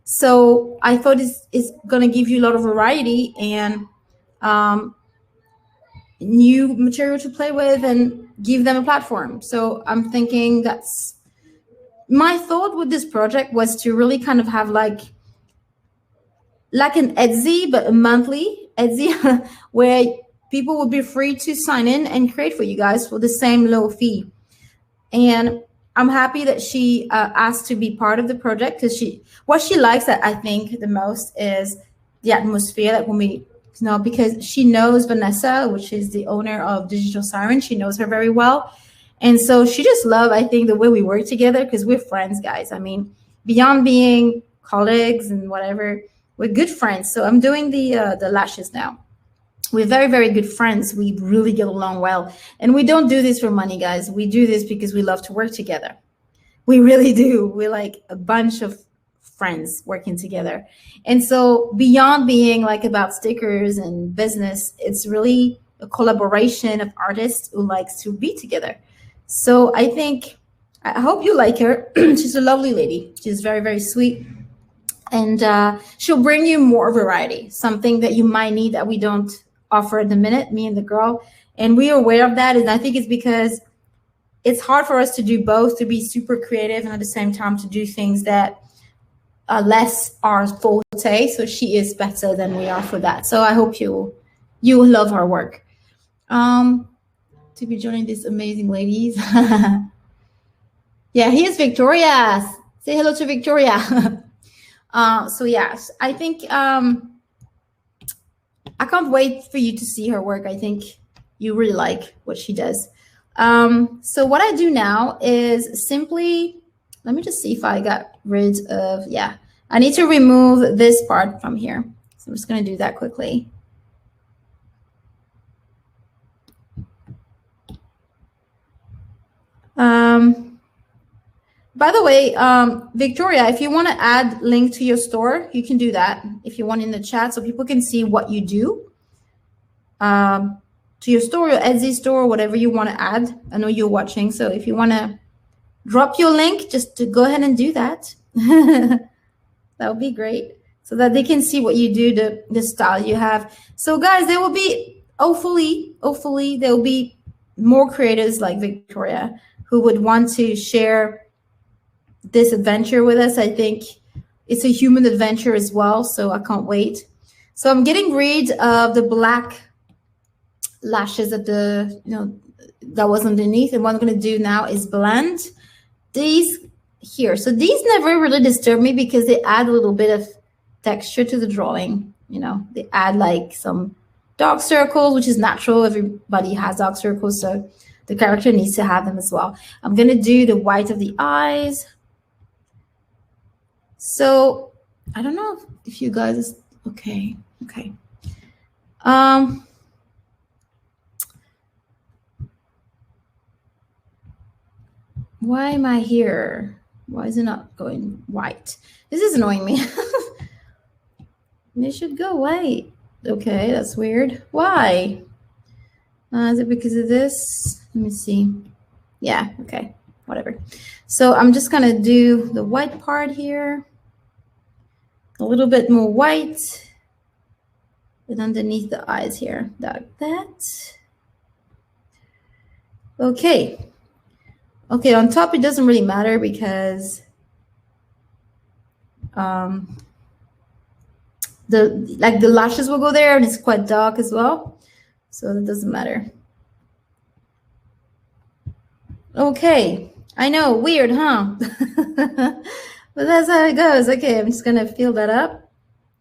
So I thought it's going to give you a lot of variety and new material to play with and give them a platform. So I'm thinking my thought with this project was to really kind of have like an Etsy, but a monthly Etsy where people would be free to sign in and create for you guys for the same low fee. And I'm happy that she asked to be part of the project, because what she likes, that I think the most, is the atmosphere that when we, because she knows Vanessa, which is the owner of Digital Siren. She knows her very well. And so she just loved, I think, the way we work together, because we're friends, guys. Beyond being colleagues and whatever, we're good friends. So I'm doing the lashes now. We're very, very good friends. We really get along well. And we don't do this for money, guys. We do this because we love to work together. We really do. We're like a bunch of friends working together. And so beyond being like about stickers and business, it's really a collaboration of artists who likes to be together. So I hope you like her. She's a lovely lady. She's very, very sweet. And she'll bring you more variety, something that you might need that we don't offer at the minute, me and the girl. And we are aware of that. And I think it's because it's hard for us to do both, to be super creative and at the same time to do things that are less our forte. So she is better than we are for that. So I hope you love her work. To be joining these amazing ladies. Yeah, here's Victoria. Say hello to Victoria. So yes, I think I can't wait for you to see her work. I think you really like what she does. So what I do now is simply, let me just see if I got rid of, yeah, I need to remove this part from here. So I'm just going to do that quickly. By the way, Victoria, if you want to add link to your store, you can do that if you want in the chat so people can see what you do. To your store, your Etsy store, whatever you want to add. I know you're watching, so if you want to drop your link, just to go ahead and do that. That would be great, so that they can see what you do, the style you have. So guys, there will be, hopefully there will be more creators like Victoria who would want to share this adventure with us. I think it's a human adventure as well, so I can't wait. So I'm getting rid of the black lashes at the, that was underneath, and what I'm going to do now is blend these here. So these never really disturb me because they add a little bit of texture to the drawing. They add like some dark circles, which is natural. Everybody has dark circles, so the character needs to have them as well. I'm going to do the white of the eyes. So I don't know if you guys, okay. Why am I here? Why is it not going white? This is annoying me. It should go white. Okay, that's weird. Why? Is it because of this? Let me see. Yeah, okay, whatever. So I'm just gonna do the white part here. A little bit more white. And underneath the eyes here, like that. Okay. Okay, on top it doesn't really matter because the lashes will go there and it's quite dark as well, so it doesn't matter. Okay, I know, weird, huh? But that's how it goes. Okay, I'm just gonna fill that up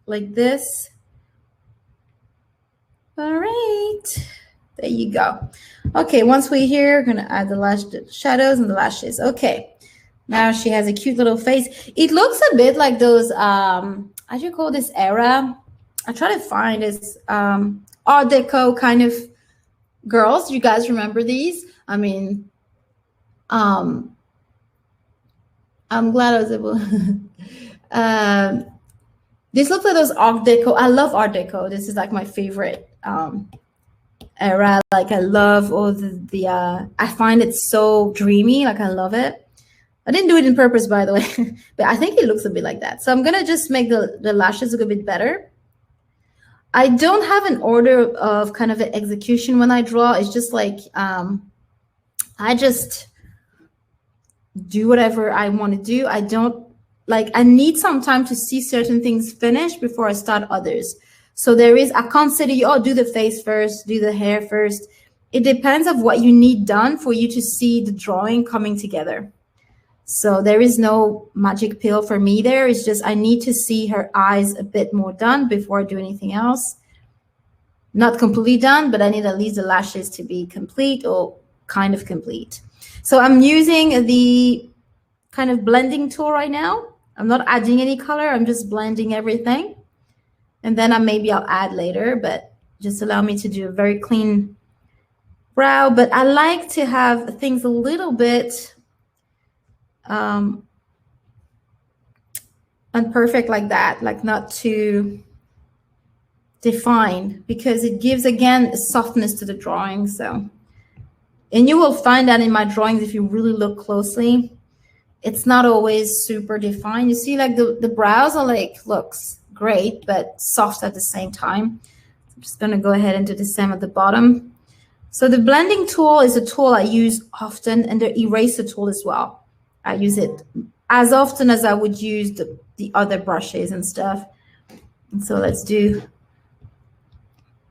like this. All right, there you go. Okay, once we're here, we're gonna add the shadows and the lashes. Okay, now she has a cute little face. It looks a bit like those, how do you call this era? I try to find this Art Deco kind of girls. You guys remember these? I mean, I'm glad I was able. This looks like those Art Deco. I love Art Deco. This is like my favorite era. Like I love all the I find it so dreamy. Like I love it. I didn't do it on purpose, by the way, but I think it looks a bit like that. So I'm gonna just make the lashes look a bit better. I don't have an order of kind of an execution when I draw. It's just like I just do whatever I want to do. I don't like, I need some time to see certain things finished before I start others. So I can't say to you, oh, do the face first, do the hair first. It depends of what you need done for you to see the drawing coming together. So there is no magic pill for me there. It's just I need to see her eyes a bit more done before I do anything else. Not completely done, but I need at least the lashes to be complete or kind of complete. So I'm using the kind of blending tool right now. I'm not adding any color. I'm just blending everything. And then maybe I'll add later, but just allow me to do a very clean brow. But I like to have things a little bit unperfect like that, like not too define, because it gives, again, a softness to the drawing. So, and you will find that in my drawings if you really look closely. It's not always super defined. You see, like the brows are like, looks great, but soft at the same time. I'm just going to go ahead and do the same at the bottom. So the blending tool is a tool I use often, and the eraser tool as well. I use it as often as I would use the other brushes and stuff. And so let's do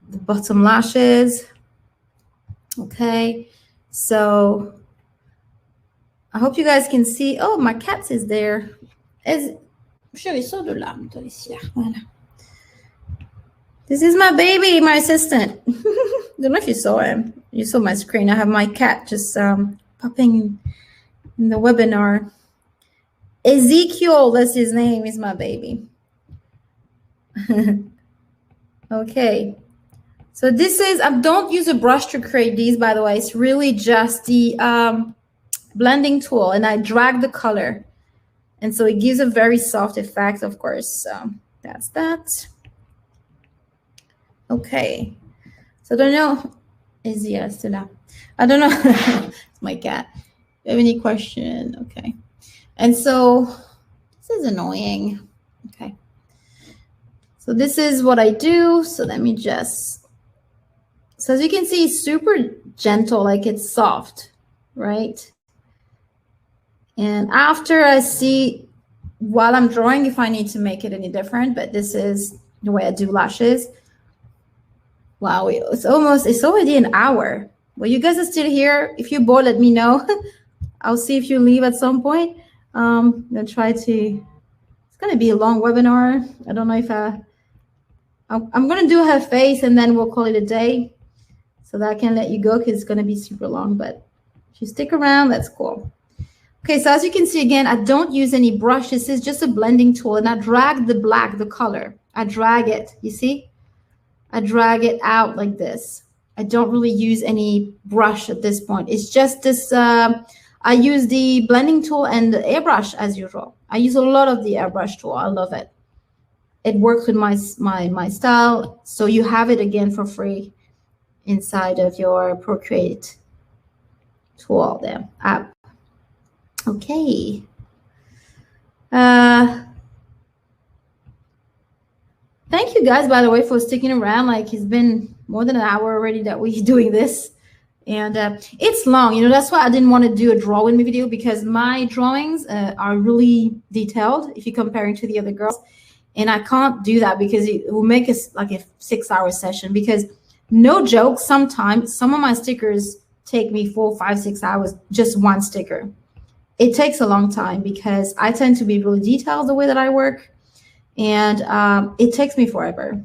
the bottom lashes. Okay, so I hope you guys can see. Oh, my cat is there. Voilà. This is my baby, my assistant. Don't know if you saw him. You saw my screen. I have my cat just popping in the webinar. Ezekiel, that's his name, is my baby. Okay. So this is, I don't use a brush to create these, by the way. It's really just the blending tool, and I drag the color. And so it gives a very soft effect, of course. So that's that. Okay. So I don't know. Is yes to that? I don't know. It's my cat. Do you have any question? Okay. And so this is annoying. Okay. So this is what I do. So let me just. So as you can see, it's super gentle, like it's soft, right? And after I see while I'm drawing if I need to make it any different, but this is the way I do lashes. Wow, it's already an hour. Well, you guys are still here. If you're bored, let me know. I'll see if you leave at some point. I'm gonna try to, it's gonna be a long webinar. I don't know if I'm gonna do her face and then we'll call it a day so that I can let you go because it's gonna be super long, but if you stick around, that's cool. Okay, so as you can see, again, I don't use any brush. This is just a blending tool, and I drag the black, the color. I drag it, you see? I drag it out like this. I don't really use any brush at this point. It's just this, I use the blending tool and the airbrush as usual. I use a lot of the airbrush tool. I love it. It works with my style. So you have it again for free inside of your Procreate tool there app. Okay. Thank you guys, by the way, for sticking around. Like, it's been more than an hour already that we're doing this. And it's long, you know, that's why I didn't want to do a drawing video, because my drawings are really detailed if you're comparing to the other girls. And I can't do that because it will make us like a 6-hour session, because no joke, sometimes some of my stickers take me 4, 5, 6 hours, just one sticker. It takes a long time because I tend to be really detailed the way that I work, and it takes me forever.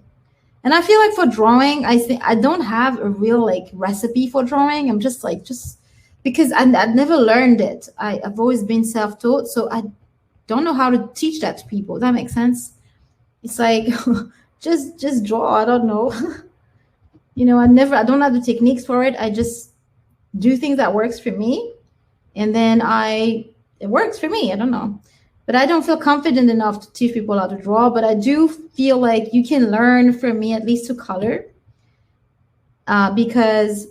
And I feel like for drawing, I think I don't have a real like recipe for drawing. I'm just because I've never learned it. I've always been self-taught, so I don't know how to teach that to people. Does that make sense? It's like just draw. I don't know. You know, I don't have the techniques for it. I just do things that works for me. And then it works for me. I don't know. But I don't feel confident enough to teach people how to draw. But I do feel like you can learn from me at least to color. Because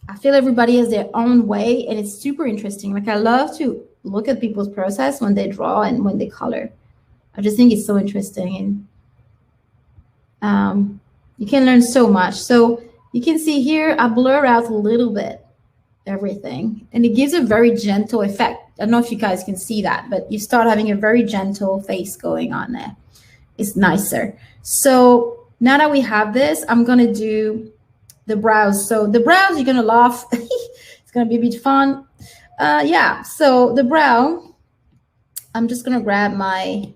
I feel everybody has their own way. And it's super interesting. Like, I love to look at people's process when they draw and when they color. I just think it's so interesting. And you can learn so much. So you can see here, I blur out a little bit everything, and it gives a very gentle effect. I don't know if you guys can see that, but you start having a very gentle face going on there. It's nicer. So now that we have this, I'm gonna do the brows. So the brows, you're gonna laugh. It's gonna be a bit fun. Yeah, so the brow, I'm just gonna grab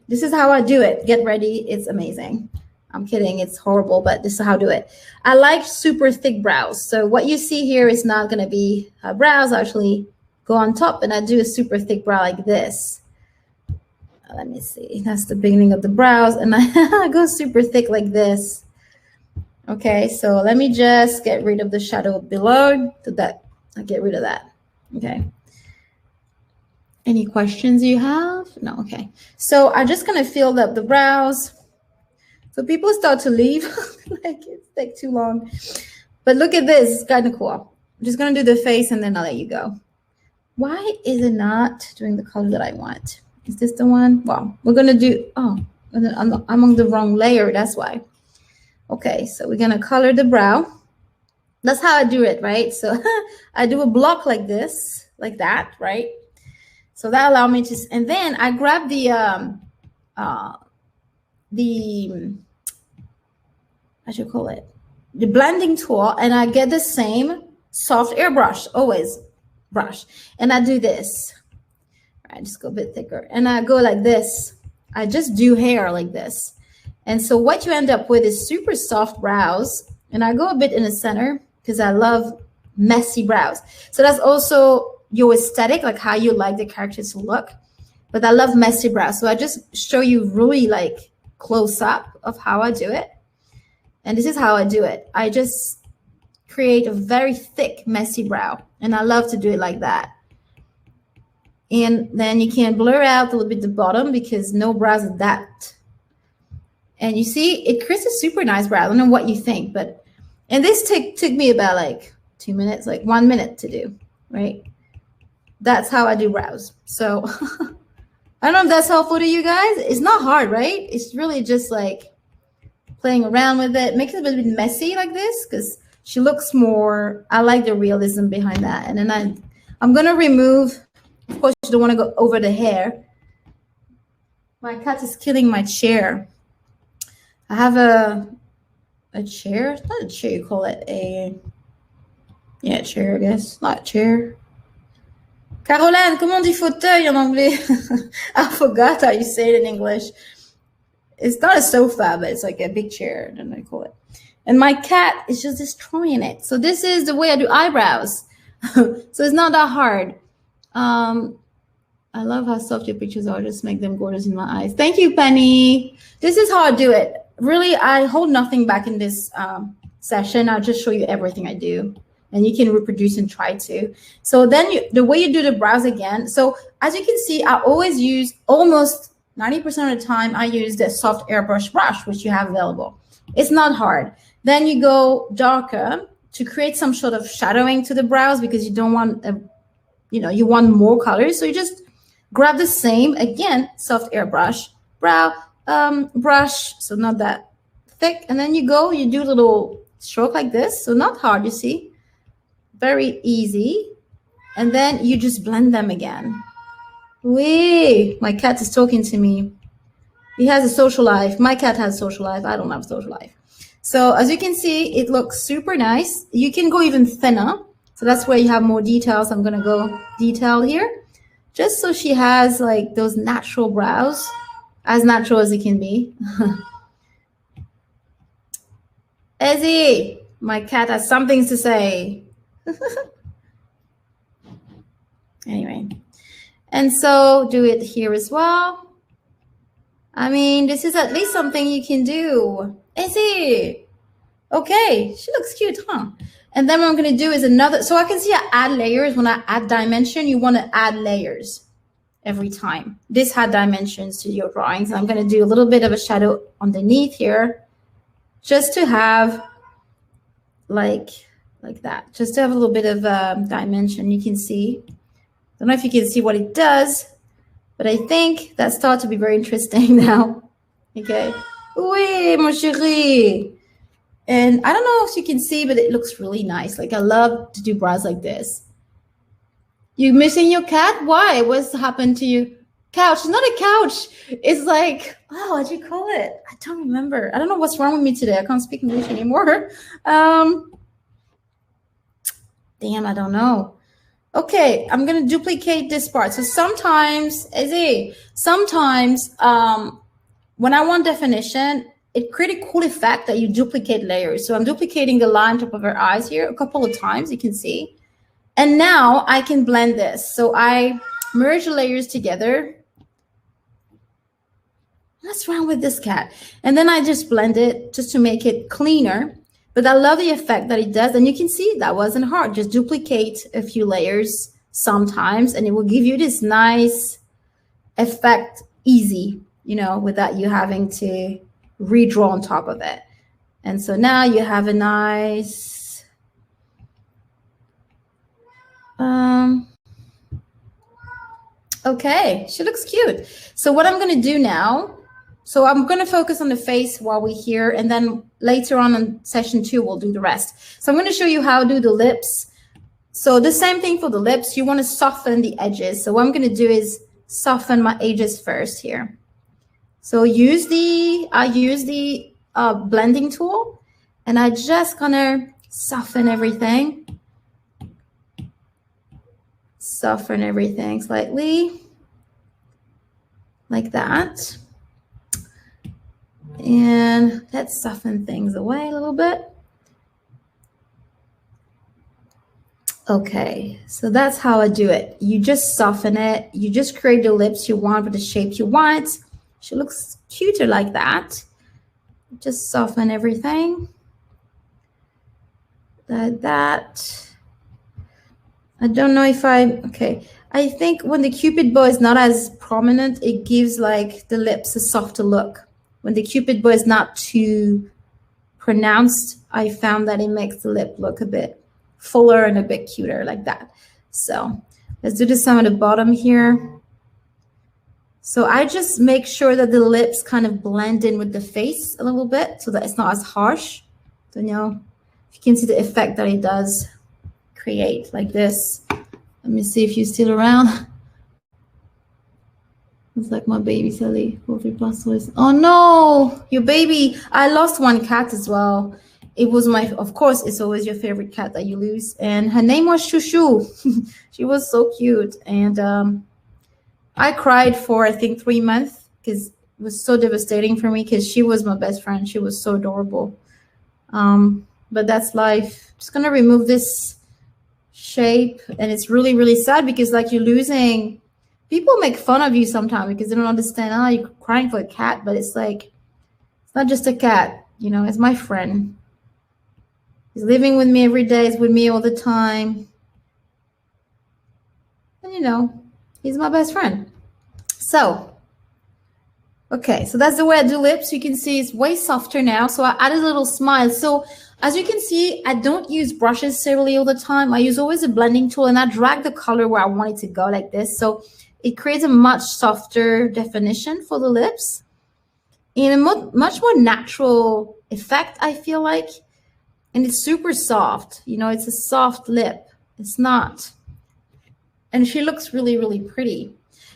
this is how I do it. Get ready, it's amazing. I'm kidding, it's horrible, but this is how I do it. I like super thick brows. So what you see here is not gonna be brows. I actually go on top and I do a super thick brow like this. Let me see, that's the beginning of the brows, and I go super thick like this. Okay, so let me just get rid of the shadow below. I get rid of that. Okay. Any questions you have? No, okay. So I'm just gonna fill up the brows. So people start to leave, like it's take too long. But look at this, it's kind of cool. I'm just gonna do the face and then I'll let you go. Why is it not doing the color that I want? Is this the one? Well, we're gonna do, oh, I'm on the wrong layer, that's why. Okay, so we're gonna color the brow. That's how I do it, right? So I do a block like this, like that, right? So that allows me to, and then I grab the I should call it the blending tool, and I get the same soft airbrush, always brush, and I do this. I just go a bit thicker, and I go like this. I just do hair like this, and so what you end up with is super soft brows. And I go a bit in the center because I love messy brows. So that's also your aesthetic, like how you like the characters to look. But I love messy brows, so I just show you really like close up of how I do it. And this is how I do it. I just create a very thick, messy brow. And I love to do it like that. And then you can blur out a little bit the bottom because no brows are that. And you see, it creates a super nice brow. I don't know what you think, but, and this took me about like 2 minutes, like 1 minute to do, right? That's how I do brows. So I don't know if that's helpful to you guys. It's not hard, right? It's really just like playing around with it, making it a bit messy like this because she looks more, I like the realism behind that. And then I'm going to remove, of course, you don't want to go over the hair. My cat is killing my chair. I have a chair. It's not a chair, you call it a, yeah, chair, I guess. Not a chair. Caroline, comment on dit fauteuil en anglais? I forgot how you say it in English. It's not a sofa, but it's like a big chair, I don't know what you call it. And my cat is just destroying it. So this is the way I do eyebrows. So it's not that hard. I love how soft your pictures are. Just make them gorgeous in my eyes. Thank you, Penny. This is how I do it. Really, I hold nothing back in this session. I'll just show you everything I do. And you can reproduce and try to. So then the way you do the brows again. So as you can see, I always use almost 90% of the time, I use the soft airbrush brush, which you have available. It's not hard. Then you go darker to create some sort of shadowing to the brows because you don't want, you want more colors. So you just grab the same, again, soft airbrush, brow brush, so not that thick. And then you do a little stroke like this. So not hard, you see. Very easy. And then you just blend them again. Wee, my cat is talking to me. He has a social life. My cat has a social life. I don't have a social life. So as you can see, it looks super nice. You can go even thinner. So that's where you have more details. I'm going to go detail here. Just so she has like those natural brows, as natural as it can be. Ezzy, my cat has some things to say. Anyway, and so do it here as well. I mean, this is at least something you can do. Izzy, okay, she looks cute, huh? And then what I'm going to do is another, so I can see I add layers. When I add dimension, you want to add layers every time. This had dimensions to your drawings. I'm going to do a little bit of a shadow underneath here just to have like that, just to have a little bit of dimension. You can see, I don't know if you can see what it does, but I think that starts to be very interesting now. Okay. Oui, mon chéri. And I don't know if you can see, but it looks really nice. Like I love to do brows like this. You missing your cat? Why? What's happened to you? Couch. It's not a couch. It's like, oh, what'd you call it? I don't remember. I don't know what's wrong with me today. I can't speak English anymore. Damn, I don't know. Okay, I'm going to duplicate this part. So sometimes, when I want definition, it creates a cool effect that you duplicate layers. So I'm duplicating the line top of her eyes here a couple of times, you can see. And now I can blend this. So I merge the layers together. What's wrong with this cat? And then I just blend it just to make it cleaner. But I love the effect that it does. And you can see that wasn't hard. Just duplicate a few layers sometimes, and it will give you this nice effect easy, without you having to redraw on top of it. And so now you have a nice, okay, she looks cute. So what I'm gonna do now, so I'm gonna focus on the face while we're here, and then later on in session 2, we'll do the rest. So I'm gonna show you how to do the lips. So the same thing for the lips, you wanna soften the edges. So what I'm gonna do is soften my edges first here. So I use the blending tool, and I just gonna soften everything. Soften everything slightly, like that. And let's soften things away a little bit. Okay, so that's how I do it. You just soften it. You just create the lips you want with the shape you want. She looks cuter like that. Just soften everything like that. I don't know if okay. I think when the Cupid bow is not as prominent, it gives like the lips a softer look. When the Cupid bow is not too pronounced, I found that it makes the lip look a bit fuller and a bit cuter like that. So let's do the same at the bottom here. So I just make sure that the lips kind of blend in with the face a little bit so that it's not as harsh. So, you know, you can see the effect that it does create like this. Let me see if you're still around. It's like my baby Sally. Oh no, your baby. I lost one cat as well. It was my, of course, it's always your favorite cat that you lose. And her name was Shushu. She was so cute. And I cried for, I think, 3 months because it was so devastating for me because she was my best friend. She was so adorable. But that's life. Just going to remove this shape. And it's really, really sad because like you're losing. People make fun of you sometimes because they don't understand, oh, you're crying for a cat. But it's like, it's not just a cat. You know, it's my friend. He's living with me every day. He's with me all the time. And, you know, he's my best friend. So, okay, so that's the way I do lips. You can see it's way softer now. So I added a little smile. So as you can see, I don't use brushes necessarily all the time. I use always a blending tool, and I drag the color where I want it to go like this. So it creates a much softer definition for the lips in a much more natural effect, I feel like. And it's super soft. You know, it's a soft lip. It's not. And she looks really, really pretty.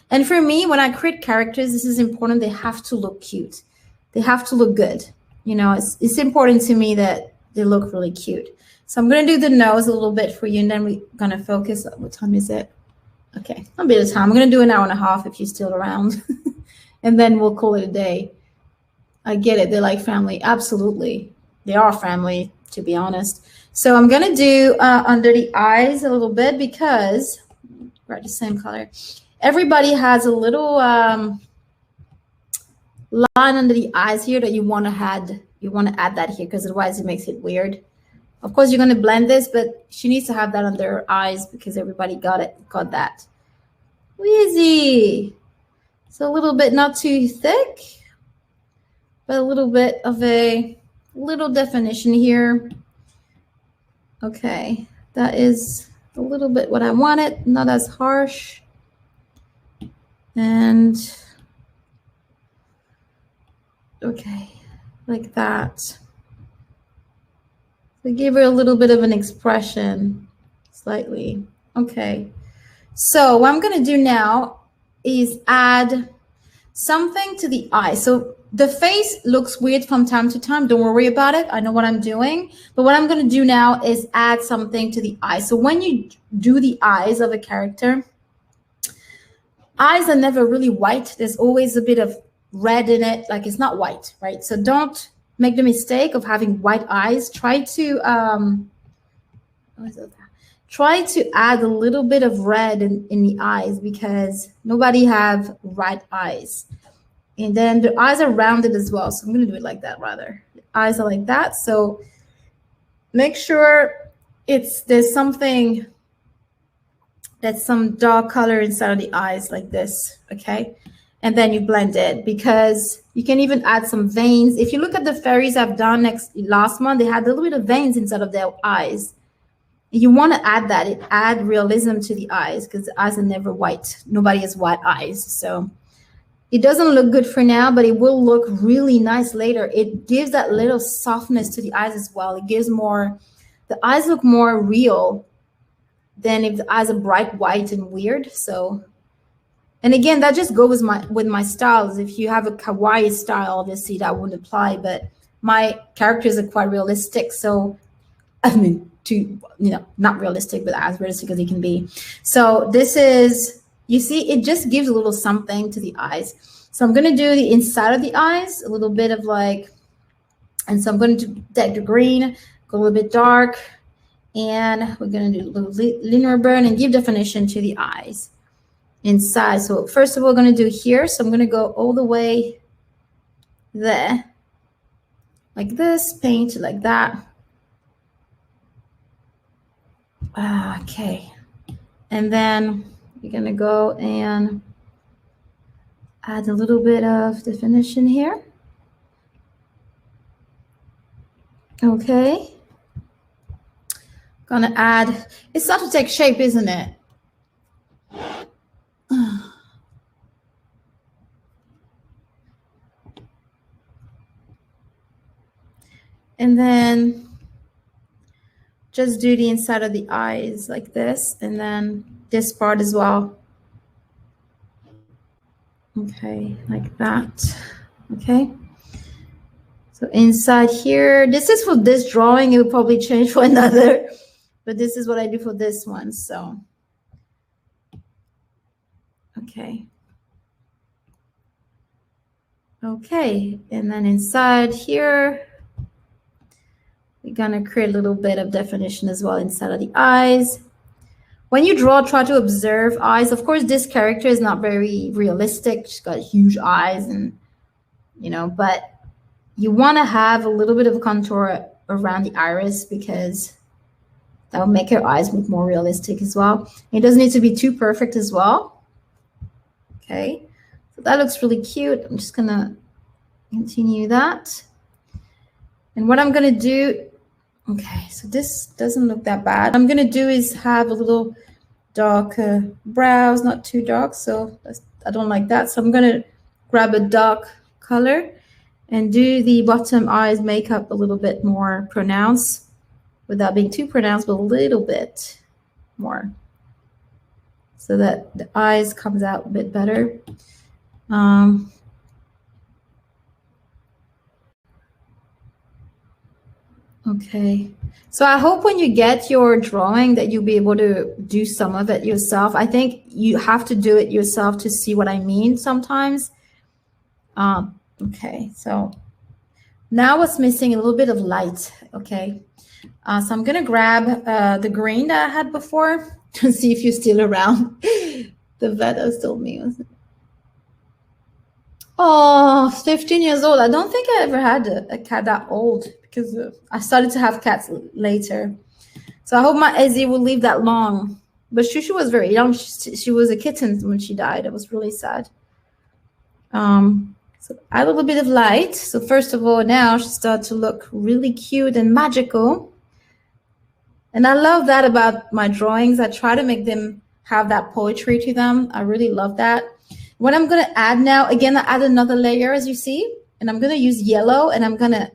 And for me, when I create characters, this is important. They have to look cute. They have to look good. You know, it's important to me that they look really cute. So I'm going to do the nose a little bit for you, and then we're going to focus. What time is it? Okay, a bit of time. I'm going to do an hour and a half if you're still around. And then we'll call it a day. I get it. They're like family. Absolutely. They are family, to be honest. So I'm going to do under the eyes a little bit because we're the same color. Everybody has a little line under the eyes here that you want to add. You want to add that here because otherwise it makes it weird. Of course, you're going to blend this, but she needs to have that under her eyes because everybody got that. Easy. So a little bit not too thick, but a little bit of a little definition here. Okay, that is a little bit what I wanted, not as harsh. And okay, like that. So give her a little bit of an expression, slightly. Okay, so what I'm going to do now is add something to the eye. So the face looks weird from time to time. Don't worry about it. I know what I'm doing. But what I'm going to do now is add something to the eye. So when you do the eyes of a character, eyes are never really white. There's always a bit of red in it. Like it's not white, right? So don't make the mistake of having white eyes. Try to add a little bit of red in the eyes because nobody have white eyes. And then the eyes are rounded as well. So I'm going to do it like that rather. The eyes are like that. So make sure there's something that's some dark color inside of the eyes like this, okay? and then you blend it, because you can even add some veins. If you look at the fairies I've done last month, they had a little bit of veins inside of their eyes. You want to add that. It add realism to the eyes, because the eyes are never white. Nobody has white eyes. So it doesn't look good for now, but it will look really nice later. It gives that little softness to the eyes as well. It gives more, the eyes look more real than if the eyes are bright white and weird. So, and again, that just goes with my styles. If you have a kawaii style, obviously that wouldn't apply, but my characters are quite realistic. So, I mean, not realistic, but as realistic as they can be. So this is, you see, it just gives a little something to the eyes. So I'm going to do the inside of the eyes, a little bit of like, and so I'm going to take the green, go a little bit dark, and we're going to do a little linear burn and give definition to the eyes inside. So first of all, we're going to do here. So I'm going to go all the way there, like this, paint like that. Okay, and then we're gonna go and add a little bit of definition here. Okay, gonna add, it's starting to take shape, isn't it? And then just do the inside of the eyes like this, and then this part as well. Okay, like that. Okay. So inside here, this is for this drawing. It will probably change for another, but this is what I do for this one. So, okay. Okay, and then inside here, we're gonna create a little bit of definition as well inside of the eyes. When you draw, try to observe eyes. Of course, this character is not very realistic. She's got huge eyes, and but you want to have a little bit of contour around the iris, because that will make your eyes look more realistic as well. It doesn't need to be too perfect as well. Okay, so that looks really cute. I'm just gonna continue that. And what I'm gonna do, okay, so this doesn't look that bad. What I'm gonna do is have a little darker brows, not too dark, so I don't like that. So I'm gonna grab a dark color and do the bottom eyes makeup a little bit more pronounced, without being too pronounced, but a little bit more, so that the eyes comes out a bit better. Okay, so I hope when you get your drawing that you'll be able to do some of it yourself. I think you have to do it yourself to see what I mean sometimes. Okay, so now what's missing, a little bit of light. Okay, so I'm gonna grab the green that I had before to see if you're still around. The Vedas told me. Oh, 15 years old. I don't think I ever had a cat that old, because I started to have cats later. So I hope my Ezzy will live that long. But Shushu was very young. She was a kitten when she died. It was really sad. So add a little bit of light. So first of all, now she starts to look really cute and magical. And I love that about my drawings. I try to make them have that poetry to them. I really love that. What I'm going to add now, again, I add another layer, as you see, and I'm going to use yellow, and I'm going to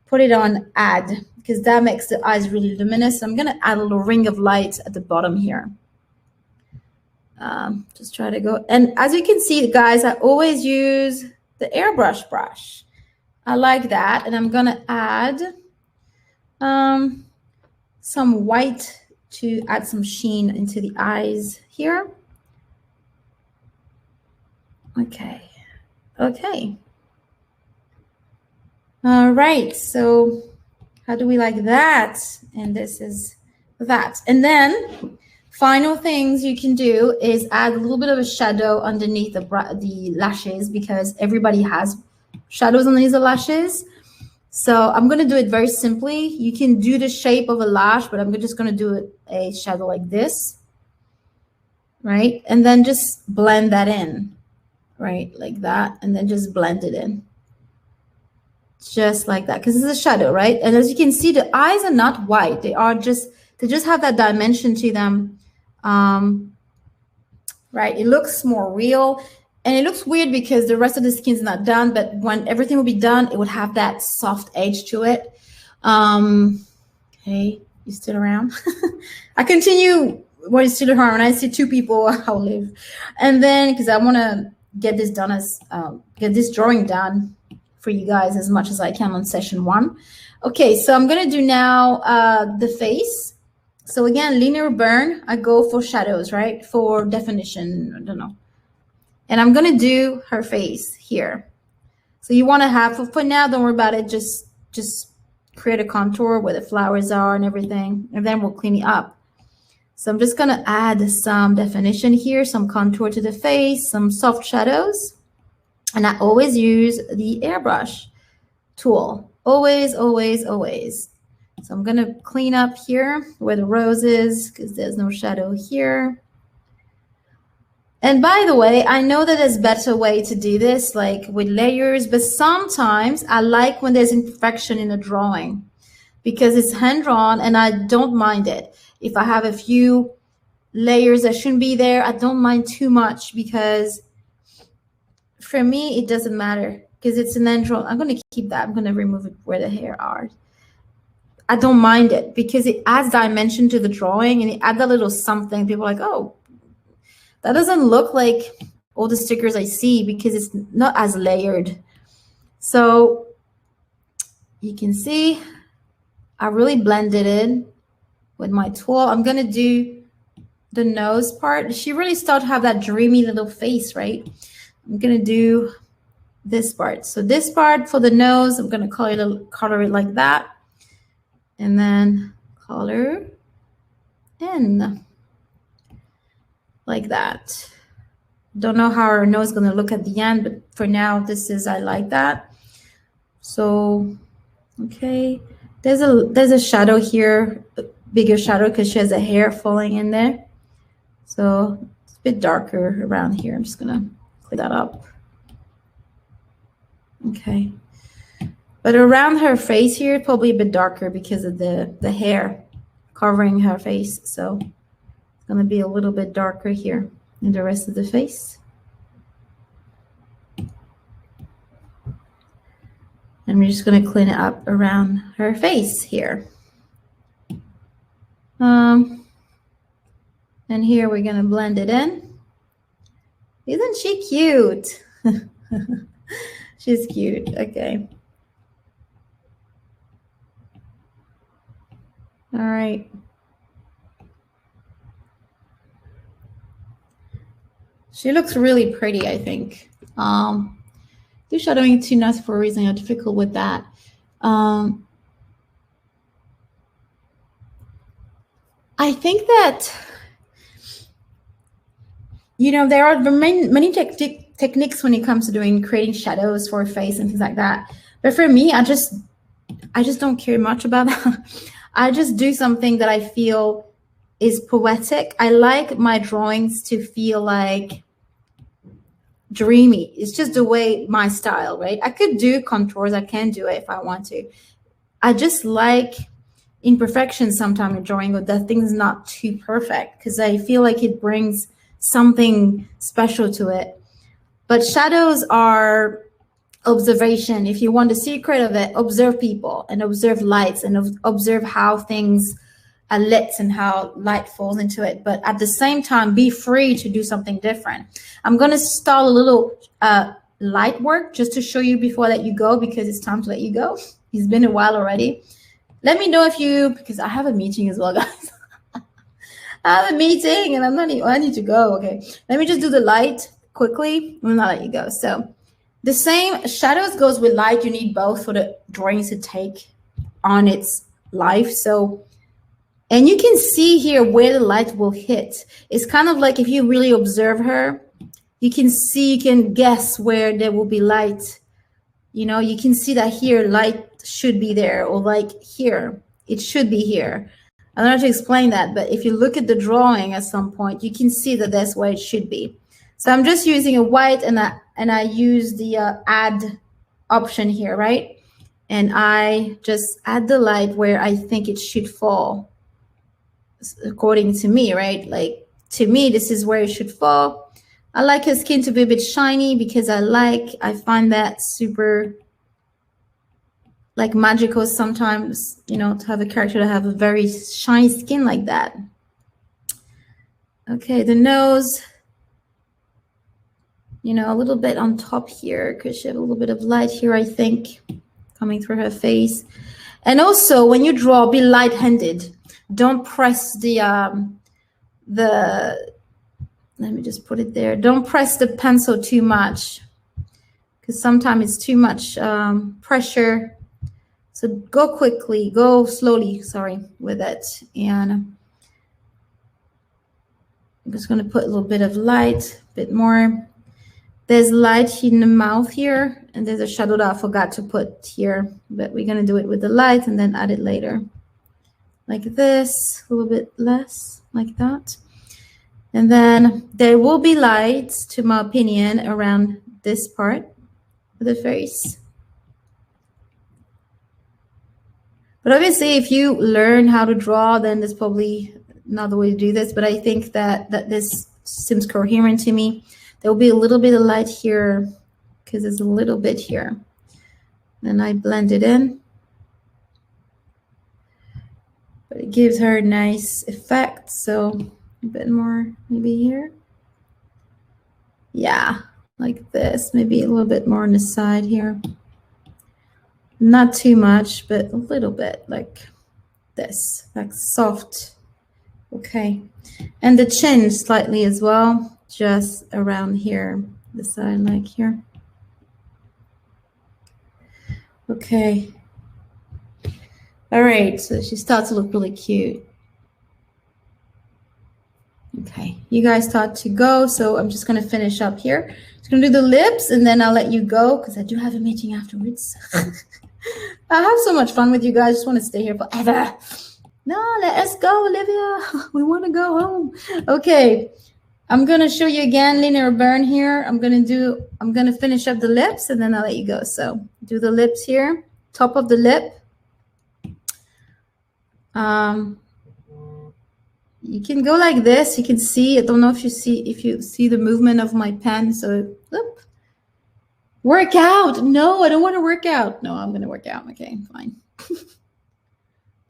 put it on add, because that makes the eyes really luminous. So I'm going to add a little ring of light at the bottom here. Just try to go. And as you can see, guys, I always use the airbrush brush. I like that. And I'm going to add some white to add some sheen into the eyes here. Okay. Okay. All right. So how do we like that? And this is that. And then final things you can do is add a little bit of a shadow underneath the lashes, because everybody has shadows underneath the lashes. So I'm going to do it very simply. You can do the shape of a lash, but I'm just going to do a shadow like this, right? And then just blend that in. right? Like that, and then just blend it in. Just like that, because it's a shadow, right? And as you can see, the eyes are not white. They just have that dimension to them. Right? It looks more real. And it looks weird because the rest of the skin's not done, but when everything will be done, it would have that soft edge to it. Okay, you still around? I continue when you still around. When I see two people, I'll leave. And then, because I want to get this done get this drawing done for you guys as much as I can on session 1. Okay, so I'm going to do now the face. So again, linear burn, I go for shadows, right? For definition, I don't know. And I'm going to do her face here. So you want to have, for now, don't worry about it. Just create a contour where the flowers are and everything. And then we'll clean it up. So I'm just going to add some definition here, some contour to the face, some soft shadows. And I always use the airbrush tool. Always, always, always. So I'm going to clean up here where the rose is because there's no shadow here. And by the way, I know that there's a better way to do this, like with layers, but sometimes I like when there's imperfection in a drawing because it's hand-drawn and I don't mind it. If I have a few layers that shouldn't be there, I don't mind too much because for me, it doesn't matter because it's an hand-drawn. I'm going to keep that. I'm going to remove it where the hair are. I don't mind it because it adds dimension to the drawing and it adds a little something. People are like, oh, that doesn't look like all the stickers I see because it's not as layered. So you can see I really blended it with my tool. I'm going to do the nose part. She really started to have that dreamy little face, right? I'm going to do this part. So this part for the nose, I'm going to color it like that. And then color in like that. Don't know how our nose is going to look at the end, but for now, I like that. So, okay. There's a shadow here, a bigger shadow because she has a hair falling in there. So it's a bit darker around here. I'm just going to clean that up. Okay. But around her face here, probably a bit darker because of the hair covering her face. So it's going to be a little bit darker here in the rest of the face. And we're just going to clean it up around her face here. And here we're going to blend it in. Isn't she cute? She's cute. Okay. All right. She looks really pretty, I think. Do shadowing too nice for a reason. You're difficult with that. I think that, you know, there are many techniques when it comes to creating shadows for a face and things like that. But for me, I just don't care much about that. I just do something that I feel is poetic. I like my drawings to feel like dreamy. It's just the way my style, right? I could do contours. I can do it if I want to. I just like imperfection sometimes in drawing, or that thing's not too perfect because I feel like it brings something special to it. But shadows are observation. If you want the secret of it, observe people and observe lights and observe how things are lit and how light falls into it. But at the same time, be free to do something different. I'm going to start a little light work just to show you before I let you go, because it's time to let you go. It's been a while already. Let me know if you, because I have a meeting as well, guys. I have a meeting and I need to go. Okay. Let me just do the light quickly and I'll let you go. So the same shadows goes with light. You need both for the drawings to take on its life. So, and you can see here where the light will hit. It's kind of like if you really observe her, you can guess where there will be light. You know, you can see that here light should be there, or like here, it should be here. I don't know how to explain that, but if you look at the drawing at some point, you can see that that's where it should be. So I'm just using a white and and I use the add option here, right? And I just add the light where I think it should fall, according to me, right? Like, to me, this is where it should fall. I like her skin to be a bit shiny because I find that super like magical sometimes, you know, to have a character to have a very shiny skin like that. Okay, the nose, you know, a little bit on top here because she has a little bit of light here, I think, coming through her face. And also, when you draw, be light-handed. Don't press the let me just put it there. Don't press the pencil too much because sometimes it's too much pressure. So go quickly, go slowly, sorry, with it. And I'm just going to put a little bit of light, a bit more. There's light in the mouth here, and there's a shadow that I forgot to put here, but we're going to do it with the light and then add it later. Like this, a little bit less, like that. And then there will be light, to my opinion, around this part of the face. But obviously, if you learn how to draw, then there's probably another way to do this. But I think that this seems coherent to me. There will be a little bit of light here because there's a little bit here. Then I blend it in. But it gives her a nice effect. So a bit more maybe here. Yeah, like this. Maybe a little bit more on the side here. Not too much, but a little bit like this, like soft. Okay. And the chin slightly as well, just around here, the side like here. Okay. All right, so she starts to look really cute. Okay, you guys start to go, so I'm just going to finish up here. Just going to do the lips, and then I'll let you go because I do have a meeting afterwards. I have so much fun with you guys. I just want to stay here forever. No, let us go, Olivia. We want to go home. Okay, I'm going to show you again linear burn here. I'm going to finish up the lips, and then I'll let you go. So do the lips here, top of the lip. You can go like this. You can see, I don't know if you see the movement of my pen. So, whoop. Work out. No, I don't want to work out. No, I'm going to work out. Okay, fine.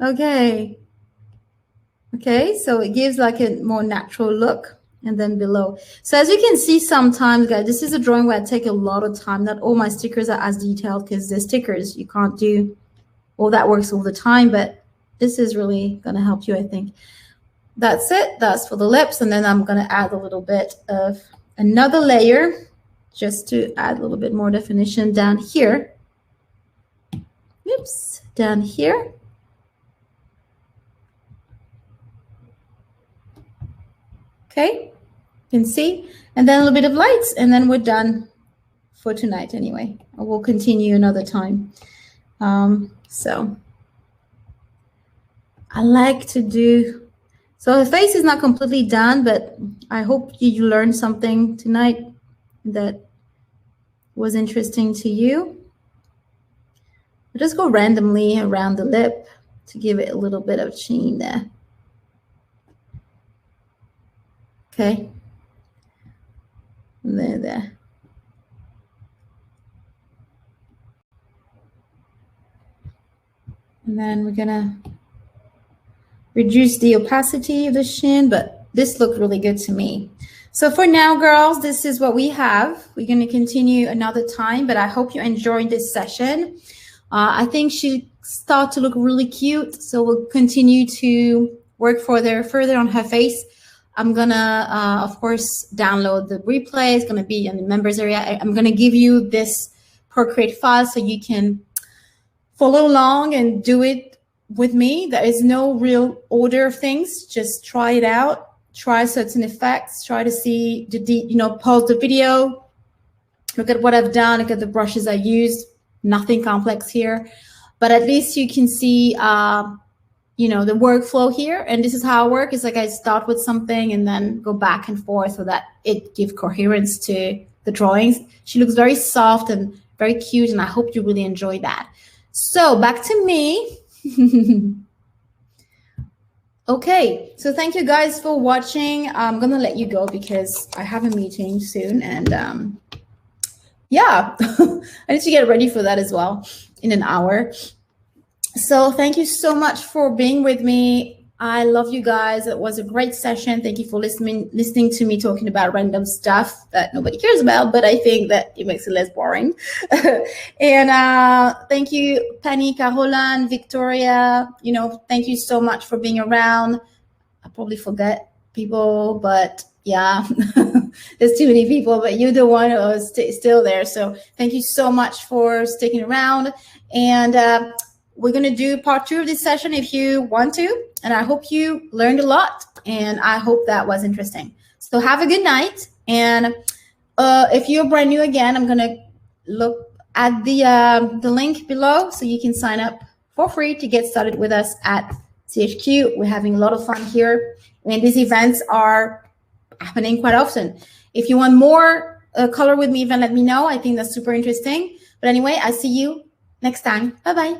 Okay. Okay, so it gives like a more natural look. And then below. So as you can see sometimes, guys, this is a drawing where I take a lot of time. Not all my stickers are as detailed because they're stickers. You can't do all that works all the time, but this is really going to help you, I think. That's it. That's for the lips. And then I'm going to add a little bit of another layer just to add a little bit more definition down here. Oops, down here. Okay, you can see. And then a little bit of lights, and then we're done for tonight anyway. We'll continue another time. So I like to do... So the face is not completely done, but I hope you learned something tonight that was interesting to you. I'll just go randomly around the lip to give it a little bit of sheen there. Okay. And there. And then we're gonna reduce the opacity of the shin, but this looked really good to me. So for now, girls, this is what we have. We're going to continue another time, but I hope you enjoyed this session. I think she started to look really cute, so we'll continue to work further on her face. I'm going to, of course, download the replay. It's going to be in the members area. I'm going to give you this Procreate file so you can follow along and do it with me. There is no real order of things. Just try it out. Try certain effects. Try to see pause the video. Look at what I've done. Look at the brushes I used. Nothing complex here, but at least you can see, the workflow here. And this is how I work. It's like I start with something and then go back and forth so that it gives coherence to the drawings. She looks very soft and very cute, and I hope you really enjoy that. So back to me. Okay, so thank you guys for watching. I'm gonna let you go because I have a meeting soon, and yeah, I need to get ready for that as well in an hour. So thank you so much for being with me. I love you guys. It was a great session. Thank you for listening to me talking about random stuff that nobody cares about, but I think that it makes it less boring. And thank you, Penny, Caroline, Victoria. You know, thank you so much for being around. I probably forget people, but yeah, there's too many people, but you're the one who's still there. So thank you so much for sticking around. And we're going to do part 2 of this session if you want to. And I hope you learned a lot. And I hope that was interesting. So have a good night. And if you're brand new again, I'm going to look at the link below so you can sign up for free to get started with us at CHQ. We're having a lot of fun here. And these events are happening quite often. If you want more Color With Me event, let me know. I think that's super interesting. But anyway, I see you next time. Bye-bye.